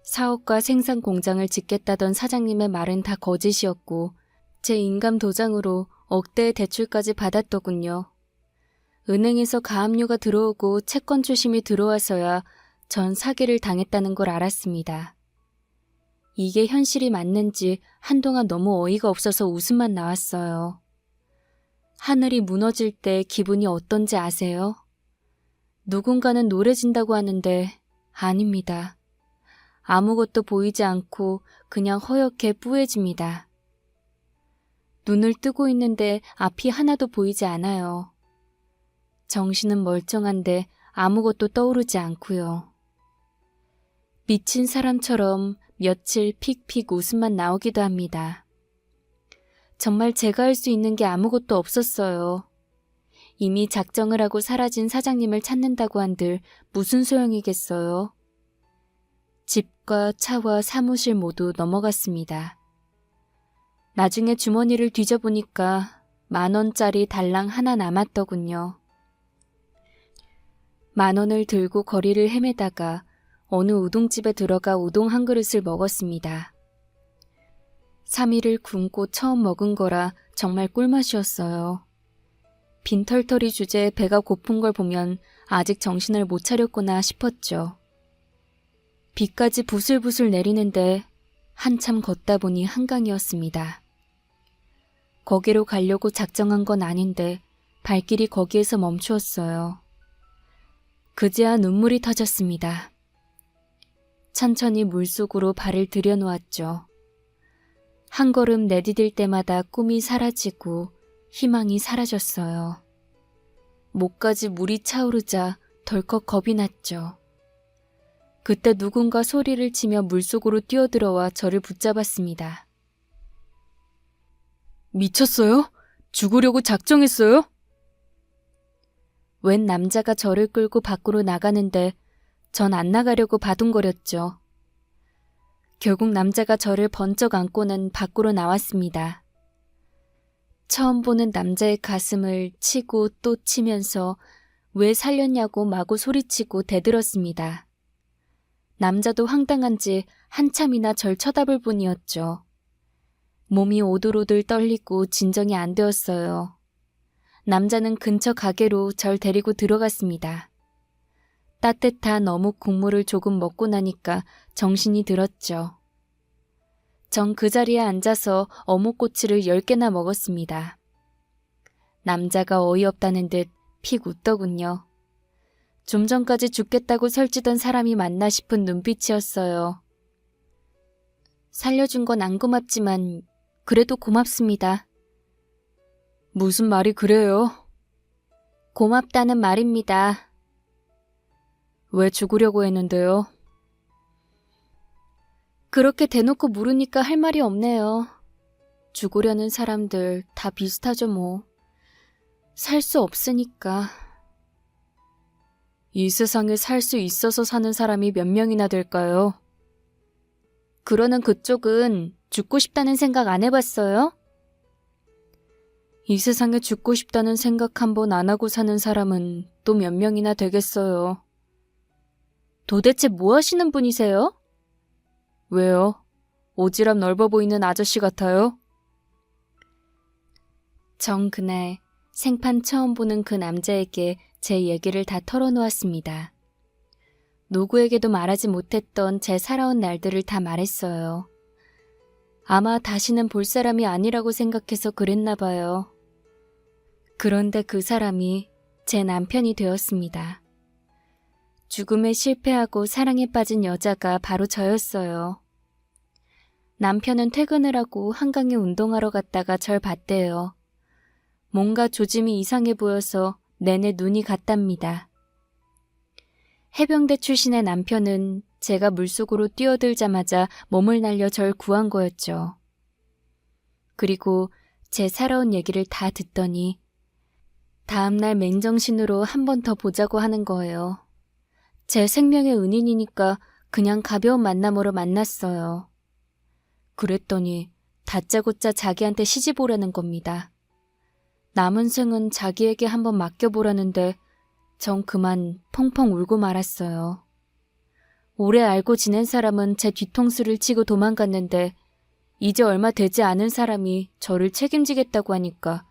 사업과 생산 공장을 짓겠다던 사장님의 말은 다 거짓이었고 제 인감 도장으로 억대의 대출까지 받았더군요. 은행에서 가압류가 들어오고 채권 추심이 들어와서야 전 사기를 당했다는 걸 알았습니다. 이게 현실이 맞는지 한동안 너무 어이가 없어서 웃음만 나왔어요. 하늘이 무너질 때 기분이 어떤지 아세요? 누군가는 노래진다고 하는데 아닙니다. 아무것도 보이지 않고 그냥 허옇게 뿌얘집니다. 눈을 뜨고 있는데 앞이 하나도 보이지 않아요. 정신은 멀쩡한데 아무것도 떠오르지 않고요. 미친 사람처럼 며칠 픽픽 웃음만 나오기도 합니다. 정말 제가 할 수 있는 게 아무것도 없었어요. 이미 작정을 하고 사라진 사장님을 찾는다고 한들 무슨 소용이겠어요. 집과 차와 사무실 모두 넘어갔습니다. 나중에 주머니를 뒤져보니까 10,000원짜리 달랑 하나 남았더군요. 10,000원을 들고 거리를 헤매다가 어느 우동집에 들어가 우동 한 그릇을 먹었습니다. 3일을 굶고 처음 먹은 거라 정말 꿀맛이었어요. 빈털터리 주제에 배가 고픈 걸 보면 아직 정신을 못 차렸구나 싶었죠. 비까지 부슬부슬 내리는데 한참 걷다 보니 한강이었습니다. 거기로 가려고 작정한 건 아닌데 발길이 거기에서 멈추었어요. 그제야 눈물이 터졌습니다. 천천히 물속으로 발을 들여놓았죠. 한 걸음 내디딜 때마다 꿈이 사라지고 희망이 사라졌어요. 목까지 물이 차오르자 덜컥 겁이 났죠. 그때 누군가 소리를 치며 물속으로 뛰어들어와 저를 붙잡았습니다. 미쳤어요? 죽으려고 작정했어요? 웬 남자가 저를 끌고 밖으로 나가는데 전 안 나가려고 바둥거렸죠. 결국 남자가 저를 번쩍 안고는 밖으로 나왔습니다. 처음 보는 남자의 가슴을 치고 또 치면서 왜 살렸냐고 마구 소리치고 대들었습니다. 남자도 황당한지 한참이나 절 쳐다볼 뿐이었죠. 몸이 오들오들 떨리고 진정이 안 되었어요. 남자는 근처 가게로 절 데리고 들어갔습니다. 따뜻한 어묵 국물을 조금 먹고 나니까 정신이 들었죠. 전 그 자리에 앉아서 어묵꼬치를 10개나 먹었습니다. 남자가 어이없다는 듯 픽 웃더군요. 좀 전까지 죽겠다고 설치던 사람이 맞나 싶은 눈빛이었어요. 살려준 건 안 고맙지만 그래도 고맙습니다. 무슨 말이 그래요? 고맙다는 말입니다. 왜 죽으려고 했는데요? 그렇게 대놓고 물으니까 할 말이 없네요. 죽으려는 사람들 다 비슷하죠 뭐. 살 수 없으니까. 이 세상에 살 수 있어서 사는 사람이 몇 명이나 될까요? 그러는 그쪽은 죽고 싶다는 생각 안 해봤어요? 이 세상에 죽고 싶다는 생각 한 번 안 하고 사는 사람은 또 몇 명이나 되겠어요. 도대체 뭐 하시는 분이세요? 왜요? 오지랖 넓어 보이는 아저씨 같아요? 전 그날 생판 처음 보는 그 남자에게 제 얘기를 다 털어놓았습니다. 누구에게도 말하지 못했던 제 살아온 날들을 다 말했어요. 아마 다시는 볼 사람이 아니라고 생각해서 그랬나 봐요. 그런데 그 사람이 제 남편이 되었습니다. 죽음에 실패하고 사랑에 빠진 여자가 바로 저였어요. 남편은 퇴근을 하고 한강에 운동하러 갔다가 절 봤대요. 뭔가 조짐이 이상해 보여서 내내 눈이 갔답니다. 해병대 출신의 남편은 제가 물속으로 뛰어들자마자 몸을 날려 절 구한 거였죠. 그리고 제 살아온 얘기를 다 듣더니 다음날 맨정신으로 한 번 더 보자고 하는 거예요. 제 생명의 은인이니까 그냥 가벼운 만남으로 만났어요. 그랬더니 다짜고짜 자기한테 시집 오라는 겁니다. 남은 생은 자기에게 한번 맡겨보라는데 전 그만 펑펑 울고 말았어요. 오래 알고 지낸 사람은 제 뒤통수를 치고 도망갔는데 이제 얼마 되지 않은 사람이 저를 책임지겠다고 하니까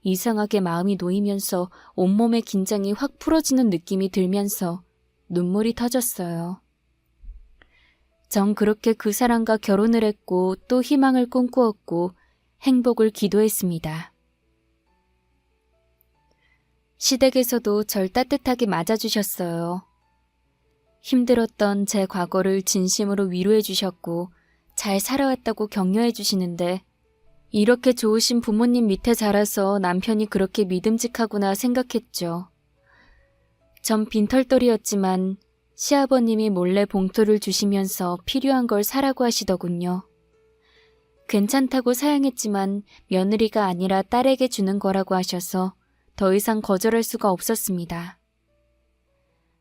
이상하게 마음이 놓이면서 온몸의 긴장이 확 풀어지는 느낌이 들면서 눈물이 터졌어요. 전 그렇게 그 사람과 결혼을 했고 또 희망을 꿈꾸었고 행복을 기도했습니다. 시댁에서도 절 따뜻하게 맞아주셨어요. 힘들었던 제 과거를 진심으로 위로해 주셨고 잘 살아왔다고 격려해 주시는데 이렇게 좋으신 부모님 밑에 자라서 남편이 그렇게 믿음직하구나 생각했죠. 전 빈털터리였지만 시아버님이 몰래 봉투를 주시면서 필요한 걸 사라고 하시더군요. 괜찮다고 사양했지만 며느리가 아니라 딸에게 주는 거라고 하셔서 더 이상 거절할 수가 없었습니다.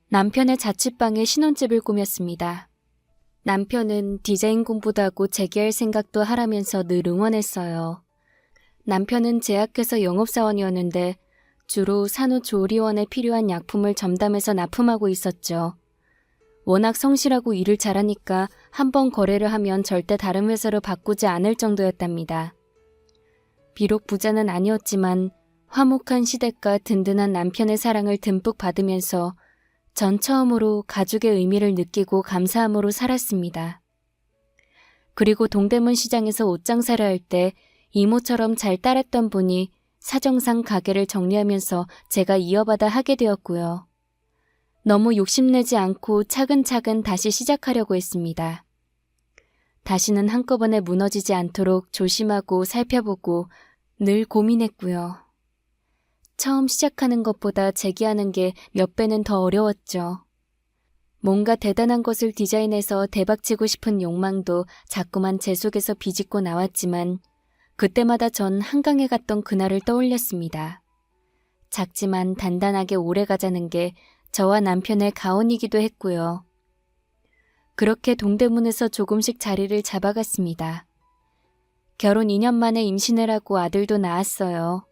남편의 자취방에 신혼집을 꾸몄습니다. 남편은 디자인 공부도 하고 재기할 생각도 하라면서 늘 응원했어요. 남편은 제약회사 영업사원이었는데 주로 산후조리원에 필요한 약품을 점담해서 납품하고 있었죠. 워낙 성실하고 일을 잘하니까 한번 거래를 하면 절대 다른 회사로 바꾸지 않을 정도였답니다. 비록 부자는 아니었지만 화목한 시댁과 든든한 남편의 사랑을 듬뿍 받으면서 전 처음으로 가족의 의미를 느끼고 감사함으로 살았습니다. 그리고 동대문 시장에서 옷 장사를 할 때 이모처럼 잘 따랐던 분이 사정상 가게를 정리하면서 제가 이어받아 하게 되었고요. 너무 욕심내지 않고 차근차근 다시 시작하려고 했습니다. 다시는 한꺼번에 무너지지 않도록 조심하고 살펴보고 늘 고민했고요. 처음 시작하는 것보다 재기하는 게 몇 배는 더 어려웠죠. 뭔가 대단한 것을 디자인해서 대박치고 싶은 욕망도 자꾸만 제 속에서 비집고 나왔지만 그때마다 전 한강에 갔던 그날을 떠올렸습니다. 작지만 단단하게 오래 가자는 게 저와 남편의 가언이기도 했고요. 그렇게 동대문에서 조금씩 자리를 잡아갔습니다. 결혼 2년 만에 임신을 하고 아들도 낳았어요.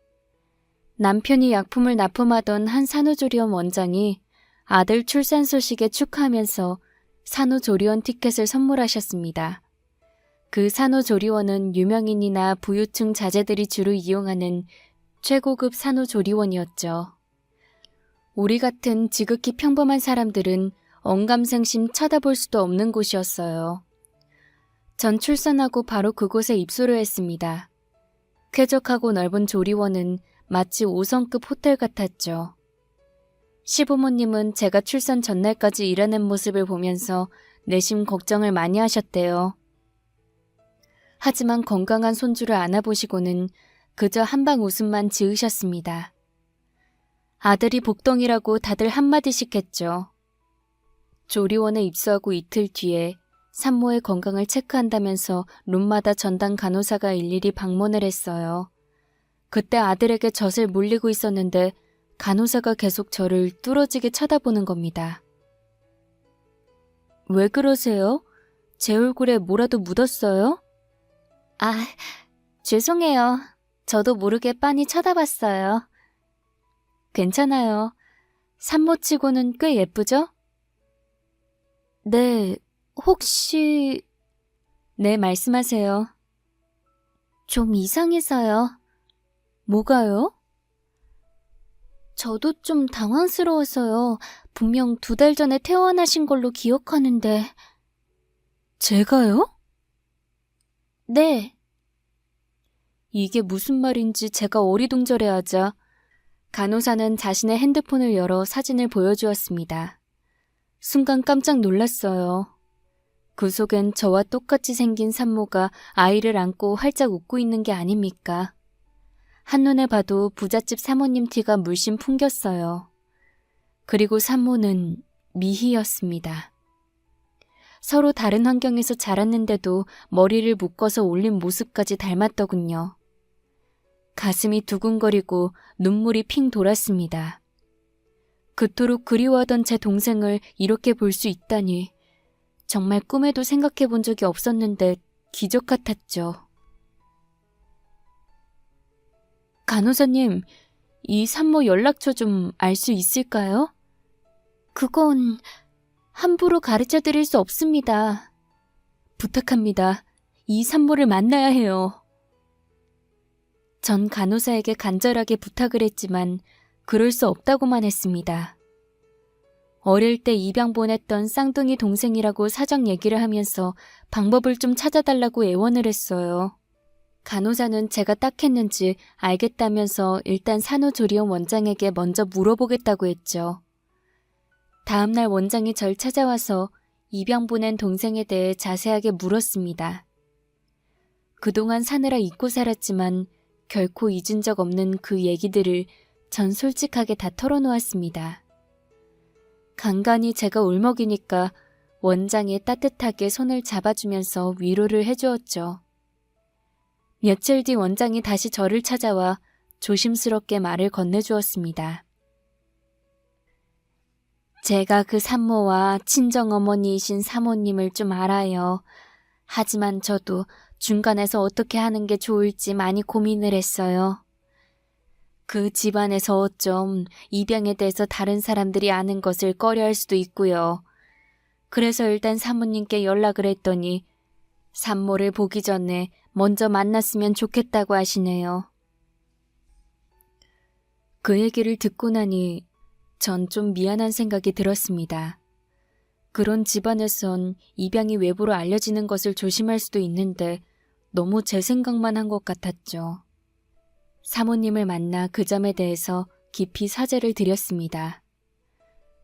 남편이 약품을 납품하던 한 산후조리원 원장이 아들 출산 소식에 축하하면서 산후조리원 티켓을 선물하셨습니다. 그 산후조리원은 유명인이나 부유층 자제들이 주로 이용하는 최고급 산후조리원이었죠. 우리 같은 지극히 평범한 사람들은 언감생심 쳐다볼 수도 없는 곳이었어요. 전 출산하고 바로 그곳에 입소를 했습니다. 쾌적하고 넓은 조리원은 마치 5성급 호텔 같았죠. 시부모님은 제가 출산 전날까지 일하는 모습을 보면서 내심 걱정을 많이 하셨대요. 하지만 건강한 손주를 안아보시고는 그저 한방 웃음만 지으셨습니다. 아들이 복덩이라고 다들 한마디씩 했죠. 조리원에 입소하고 이틀 뒤에 산모의 건강을 체크한다면서 룸마다 전담 간호사가 일일이 방문을 했어요. 그때 아들에게 젖을 물리고 있었는데 간호사가 계속 저를 뚫어지게 쳐다보는 겁니다. 왜 그러세요? 제 얼굴에 뭐라도 묻었어요? 아, 죄송해요. 저도 모르게 빤히 쳐다봤어요. 괜찮아요. 산모치고는 꽤 예쁘죠? 네, 혹시... 네, 말씀하세요. 좀 이상해서요. 뭐가요? 저도 좀 당황스러워서요. 분명 2달 전에 퇴원하신 걸로 기억하는데. 제가요? 네. 이게 무슨 말인지 제가 어리둥절해하자 간호사는 자신의 핸드폰을 열어 사진을 보여주었습니다. 순간 깜짝 놀랐어요. 그 속엔 저와 똑같이 생긴 산모가 아이를 안고 활짝 웃고 있는 게 아닙니까? 한눈에 봐도 부잣집 사모님 티가 물씬 풍겼어요. 그리고 산모는 미희였습니다. 서로 다른 환경에서 자랐는데도 머리를 묶어서 올린 모습까지 닮았더군요. 가슴이 두근거리고 눈물이 핑 돌았습니다. 그토록 그리워하던 제 동생을 이렇게 볼 수 있다니 정말 꿈에도 생각해 본 적이 없었는데 기적 같았죠. 간호사님, 이 산모 연락처 좀 알 수 있을까요? 그건 함부로 가르쳐 드릴 수 없습니다. 부탁합니다. 이 산모를 만나야 해요. 전 간호사에게 간절하게 부탁을 했지만 그럴 수 없다고만 했습니다. 어릴 때 입양 보냈던 쌍둥이 동생이라고 사정 얘기를 하면서 방법을 좀 찾아달라고 애원을 했어요. 간호사는 제가 딱했는지 알겠다면서 일단 산후조리원 원장에게 먼저 물어보겠다고 했죠. 다음날 원장이 절 찾아와서 입양 보낸 동생에 대해 자세하게 물었습니다. 그동안 사느라 잊고 살았지만 결코 잊은 적 없는 그 얘기들을 전 솔직하게 다 털어놓았습니다. 간간히 제가 울먹이니까 원장이 따뜻하게 손을 잡아주면서 위로를 해주었죠. 며칠 뒤 원장이 다시 저를 찾아와 조심스럽게 말을 건네주었습니다. 제가 그 산모와 친정어머니이신 사모님을 좀 알아요. 하지만 저도 중간에서 어떻게 하는 게 좋을지 많이 고민을 했어요. 그 집안에서 어쩜 입양에 대해서 다른 사람들이 아는 것을 꺼려할 수도 있고요. 그래서 일단 사모님께 연락을 했더니 산모를 보기 전에 먼저 만났으면 좋겠다고 하시네요. 그 얘기를 듣고 나니 전 좀 미안한 생각이 들었습니다. 그런 집안에선 입양이 외부로 알려지는 것을 조심할 수도 있는데 너무 제 생각만 한 것 같았죠. 사모님을 만나 그 점에 대해서 깊이 사죄를 드렸습니다.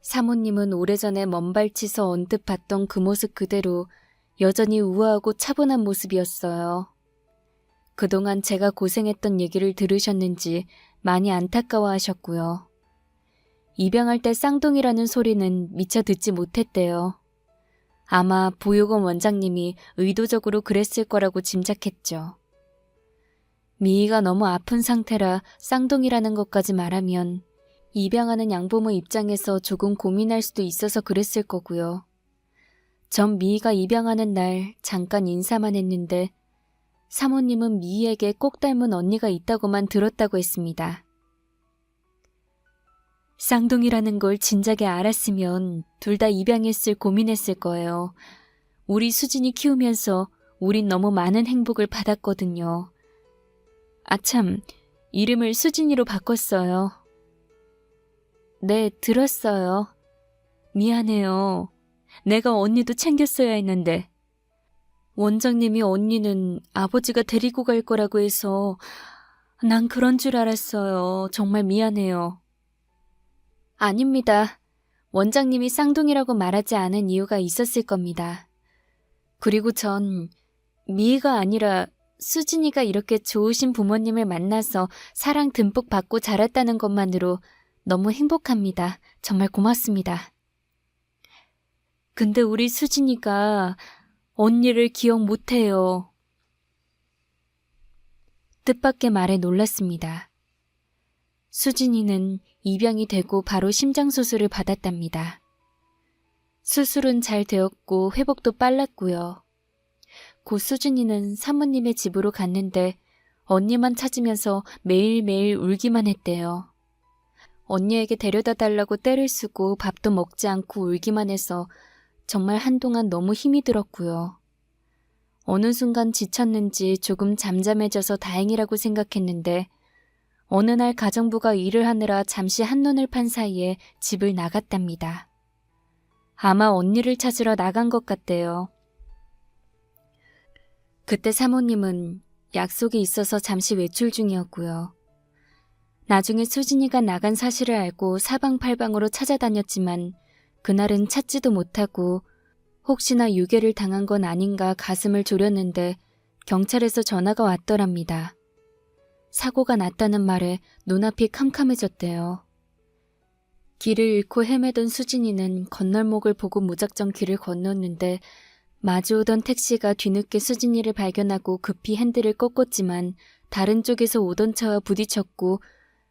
사모님은 오래전에 먼발치서 언뜻 봤던 그 모습 그대로 여전히 우아하고 차분한 모습이었어요. 그동안 제가 고생했던 얘기를 들으셨는지 많이 안타까워하셨고요. 입양할 때 쌍둥이라는 소리는 미처 듣지 못했대요. 아마 보육원 원장님이 의도적으로 그랬을 거라고 짐작했죠. 미희가 너무 아픈 상태라 쌍둥이라는 것까지 말하면 입양하는 양부모 입장에서 조금 고민할 수도 있어서 그랬을 거고요. 전 미희가 입양하는 날 잠깐 인사만 했는데 사모님은 미희에게 꼭 닮은 언니가 있다고만 들었다고 했습니다. 쌍둥이라는 걸 진작에 알았으면 둘 다 입양했을 고민했을 거예요. 우리 수진이 키우면서 우린 너무 많은 행복을 받았거든요. 아참, 이름을 수진이로 바꿨어요. 네, 들었어요. 미안해요. 내가 언니도 챙겼어야 했는데. 원장님이 언니는 아버지가 데리고 갈 거라고 해서 난 그런 줄 알았어요. 정말 미안해요. 아닙니다. 원장님이 쌍둥이라고 말하지 않은 이유가 있었을 겁니다. 그리고 전 미희가 아니라 수진이가 이렇게 좋으신 부모님을 만나서 사랑 듬뿍 받고 자랐다는 것만으로 너무 행복합니다. 정말 고맙습니다. 근데 우리 수진이가 언니를 기억 못해요. 뜻밖의 말에 놀랐습니다. 수진이는 입양이 되고 바로 심장수술을 받았답니다. 수술은 잘 되었고 회복도 빨랐고요. 곧 수진이는 사모님의 집으로 갔는데 언니만 찾으면서 매일매일 울기만 했대요. 언니에게 데려다 달라고 떼를 쓰고 밥도 먹지 않고 울기만 해서 정말 한동안 너무 힘이 들었고요. 어느 순간 지쳤는지 조금 잠잠해져서 다행이라고 생각했는데 어느 날 가정부가 일을 하느라 잠시 한눈을 판 사이에 집을 나갔답니다. 아마 언니를 찾으러 나간 것 같대요. 그때 사모님은 약속이 있어서 잠시 외출 중이었고요. 나중에 수진이가 나간 사실을 알고 사방팔방으로 찾아다녔지만 그날은 찾지도 못하고 혹시나 유괴를 당한 건 아닌가 가슴을 졸였는데 경찰에서 전화가 왔더랍니다. 사고가 났다는 말에 눈앞이 캄캄해졌대요. 길을 잃고 헤매던 수진이는 건널목을 보고 무작정 길을 건넜는데 마주오던 택시가 뒤늦게 수진이를 발견하고 급히 핸들을 꺾었지만 다른 쪽에서 오던 차와 부딪혔고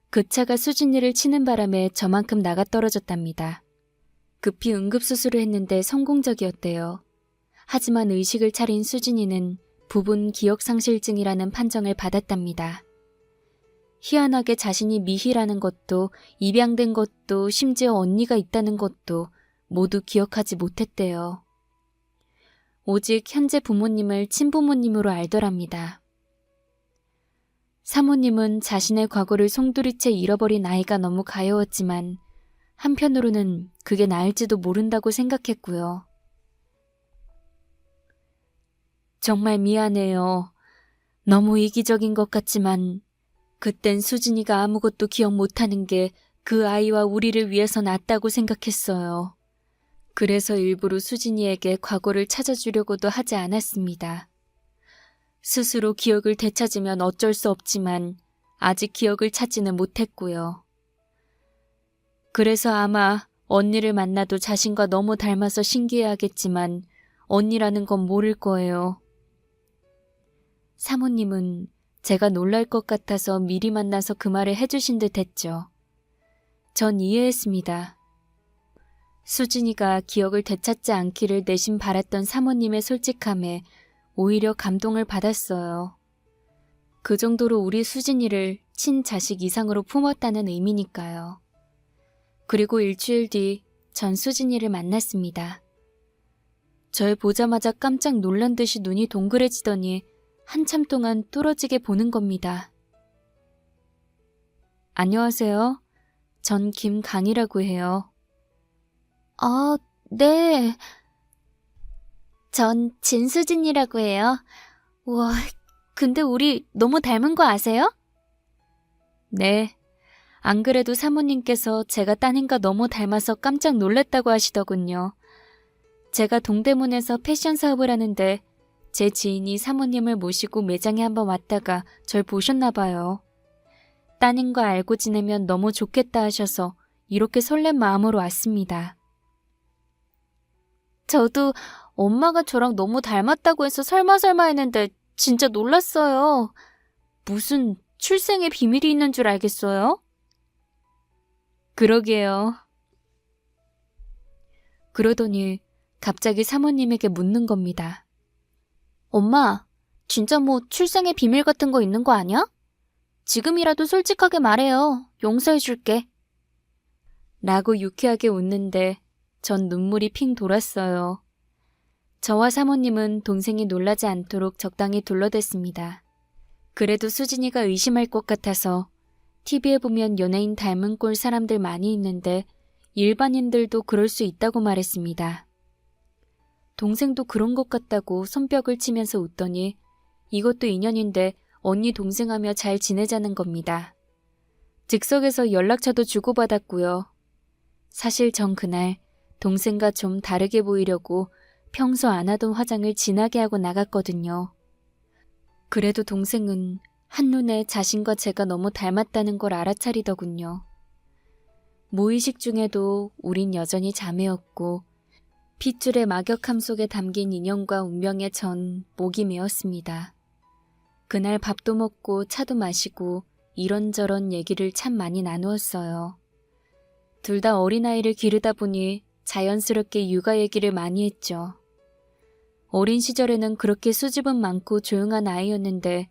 그 차가 수진이를 치는 바람에 저만큼 나가 떨어졌답니다. 급히 응급수술을 했는데 성공적이었대요. 하지만 의식을 차린 수진이는 부분 기억상실증이라는 판정을 받았답니다. 희한하게 자신이 미희라는 것도 입양된 것도 심지어 언니가 있다는 것도 모두 기억하지 못했대요. 오직 현재 부모님을 친부모님으로 알더랍니다. 사모님은 자신의 과거를 송두리째 잃어버린 아이가 너무 가여웠지만 한편으로는 그게 나을지도 모른다고 생각했고요. 정말 미안해요. 너무 이기적인 것 같지만 그땐 수진이가 아무것도 기억 못하는 게 그 아이와 우리를 위해서 낫다고 생각했어요. 그래서 일부러 수진이에게 과거를 찾아주려고도 하지 않았습니다. 스스로 기억을 되찾으면 어쩔 수 없지만 아직 기억을 찾지는 못했고요. 그래서 아마 언니를 만나도 자신과 너무 닮아서 신기해하겠지만 언니라는 건 모를 거예요. 사모님은 제가 놀랄 것 같아서 미리 만나서 그 말을 해주신 듯 했죠. 전 이해했습니다. 수진이가 기억을 되찾지 않기를 내심 바랐던 사모님의 솔직함에 오히려 감동을 받았어요. 그 정도로 우리 수진이를 친자식 이상으로 품었다는 의미니까요. 그리고 일주일 뒤 전 수진이를 만났습니다. 절 보자마자 깜짝 놀란 듯이 눈이 동그래지더니 한참 동안 뚫어지게 보는 겁니다. 안녕하세요. 전 김강이라고 해요. 아, 네. 전 진수진이라고 해요. 우와, 근데 우리 너무 닮은 거 아세요? 네. 안 그래도 사모님께서 제가 따님과 너무 닮아서 깜짝 놀랐다고 하시더군요. 제가 동대문에서 패션 사업을 하는데 제 지인이 사모님을 모시고 매장에 한번 왔다가 절 보셨나 봐요. 따님과 알고 지내면 너무 좋겠다 하셔서 이렇게 설렘 마음으로 왔습니다. 저도 엄마가 저랑 너무 닮았다고 해서 설마 했는데 진짜 놀랐어요. 무슨 출생의 비밀이 있는 줄 알겠어요? 그러게요. 그러더니 갑자기 사모님에게 묻는 겁니다. 엄마, 진짜 뭐 출생의 비밀 같은 거 있는 거 아니야? 지금이라도 솔직하게 말해요. 용서해줄게. 라고 유쾌하게 웃는데 전 눈물이 핑 돌았어요. 저와 사모님은 동생이 놀라지 않도록 적당히 둘러댔습니다. 그래도 수진이가 의심할 것 같아서 TV에 보면 연예인 닮은 꼴 사람들 많이 있는데 일반인들도 그럴 수 있다고 말했습니다. 동생도 그런 것 같다고 손뼉을 치면서 웃더니 이것도 인연인데 언니 동생하며 잘 지내자는 겁니다. 즉석에서 연락처도 주고받았고요. 사실 전 그날 동생과 좀 다르게 보이려고 평소 안 하던 화장을 진하게 하고 나갔거든요. 그래도 동생은 한눈에 자신과 제가 너무 닮았다는 걸 알아차리더군요. 무의식 중에도 우린 여전히 자매였고 핏줄의 막역함 속에 담긴 인연과 운명에 전 목이 메었습니다. 그날 밥도 먹고 차도 마시고 이런저런 얘기를 참 많이 나누었어요. 둘 다 어린아이를 기르다 보니 자연스럽게 육아 얘기를 많이 했죠. 어린 시절에는 그렇게 수줍음 많고 조용한 아이였는데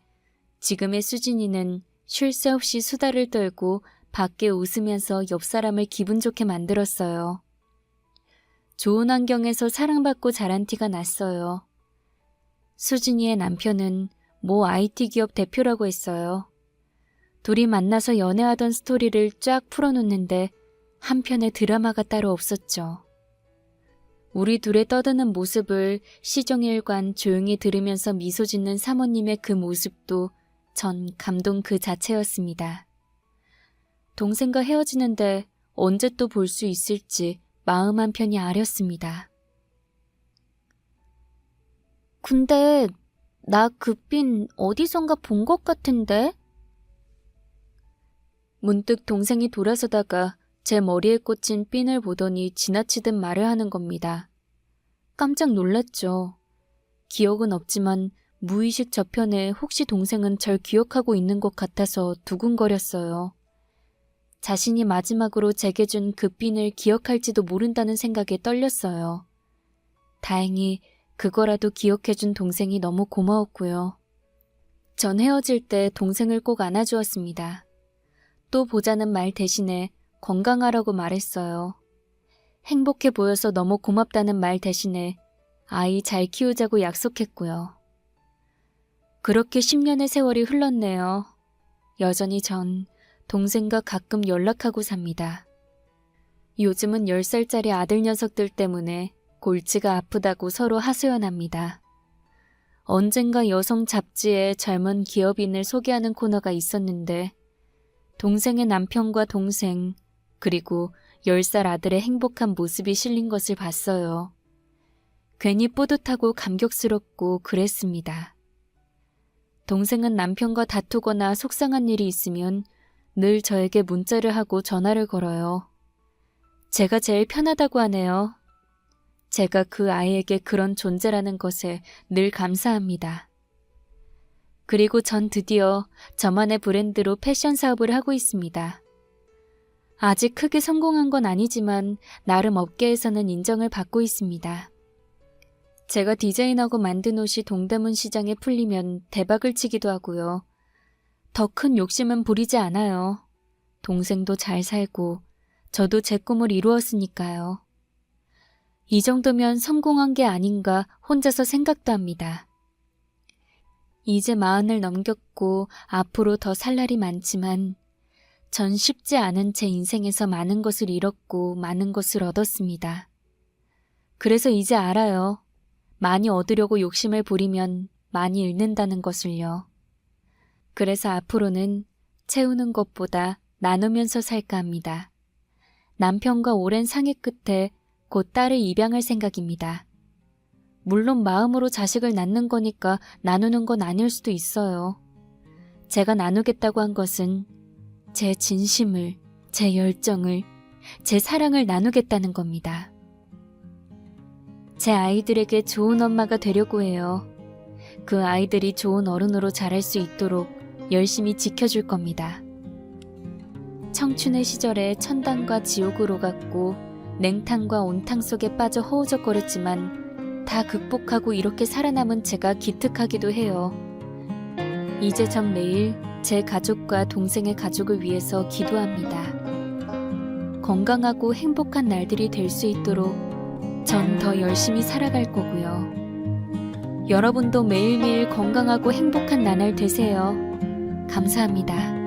지금의 수진이는 쉴 새 없이 수다를 떨고 밖에 웃으면서 옆 사람을 기분 좋게 만들었어요. 좋은 환경에서 사랑받고 자란 티가 났어요. 수진이의 남편은 모 IT 기업 대표라고 했어요. 둘이 만나서 연애하던 스토리를 쫙 풀어놓는데 한편의 드라마가 따로 없었죠. 우리 둘의 떠드는 모습을 시종일관 조용히 들으면서 미소 짓는 사모님의 그 모습도 전 감동 그 자체였습니다. 동생과 헤어지는데 언제 또 볼 수 있을지 마음 한편이 아렸습니다. 근데 나 그 핀 어디선가 본 것 같은데? 문득 동생이 돌아서다가 제 머리에 꽂힌 핀을 보더니 지나치듯 말을 하는 겁니다. 깜짝 놀랐죠. 기억은 없지만 무의식 저편에 혹시 동생은 절 기억하고 있는 것 같아서 두근거렸어요. 자신이 마지막으로 제게 준 그 핀을 기억할지도 모른다는 생각에 떨렸어요. 다행히 그거라도 기억해준 동생이 너무 고마웠고요. 전 헤어질 때 동생을 꼭 안아주었습니다. 또 보자는 말 대신에 건강하라고 말했어요. 행복해 보여서 너무 고맙다는 말 대신에 아이 잘 키우자고 약속했고요. 그렇게 10년의 세월이 흘렀네요. 여전히 전 동생과 가끔 연락하고 삽니다. 요즘은 10살짜리 아들 녀석들 때문에 골치가 아프다고 서로 하소연합니다. 언젠가 여성 잡지에 젊은 기업인을 소개하는 코너가 있었는데 동생의 남편과 동생 그리고 10살 아들의 행복한 모습이 실린 것을 봤어요. 괜히 뿌듯하고 감격스럽고 그랬습니다. 동생은 남편과 다투거나 속상한 일이 있으면 늘 저에게 문자를 하고 전화를 걸어요. 제가 제일 편하다고 하네요. 제가 그 아이에게 그런 존재라는 것에 늘 감사합니다. 그리고 전 드디어 저만의 브랜드로 패션 사업을 하고 있습니다. 아직 크게 성공한 건 아니지만 나름 업계에서는 인정을 받고 있습니다. 제가 디자인하고 만든 옷이 동대문 시장에 풀리면 대박을 치기도 하고요. 더 큰 욕심은 부리지 않아요. 동생도 잘 살고 저도 제 꿈을 이루었으니까요. 이 정도면 성공한 게 아닌가 혼자서 생각도 합니다. 이제 40을 넘겼고 앞으로 더 살 날이 많지만 전 쉽지 않은 제 인생에서 많은 것을 잃었고 많은 것을 얻었습니다. 그래서 이제 알아요. 많이 얻으려고 욕심을 부리면 많이 잃는다는 것을요. 그래서 앞으로는 채우는 것보다 나누면서 살까 합니다. 남편과 오랜 상의 끝에 곧 딸을 입양할 생각입니다. 물론 마음으로 자식을 낳는 거니까 나누는 건 아닐 수도 있어요. 제가 나누겠다고 한 것은 제 진심을, 제 열정을, 제 사랑을 나누겠다는 겁니다. 제 아이들에게 좋은 엄마가 되려고 해요. 그 아이들이 좋은 어른으로 자랄 수 있도록 열심히 지켜줄 겁니다. 청춘의 시절에 천당과 지옥으로 갔고 냉탕과 온탕 속에 빠져 허우적거렸지만 다 극복하고 이렇게 살아남은 제가 기특하기도 해요. 이제 전 매일 제 가족과 동생의 가족을 위해서 기도합니다. 건강하고 행복한 날들이 될 수 있도록 전 더 열심히 살아갈 거고요. 여러분도 매일매일 건강하고 행복한 나날 되세요. 감사합니다.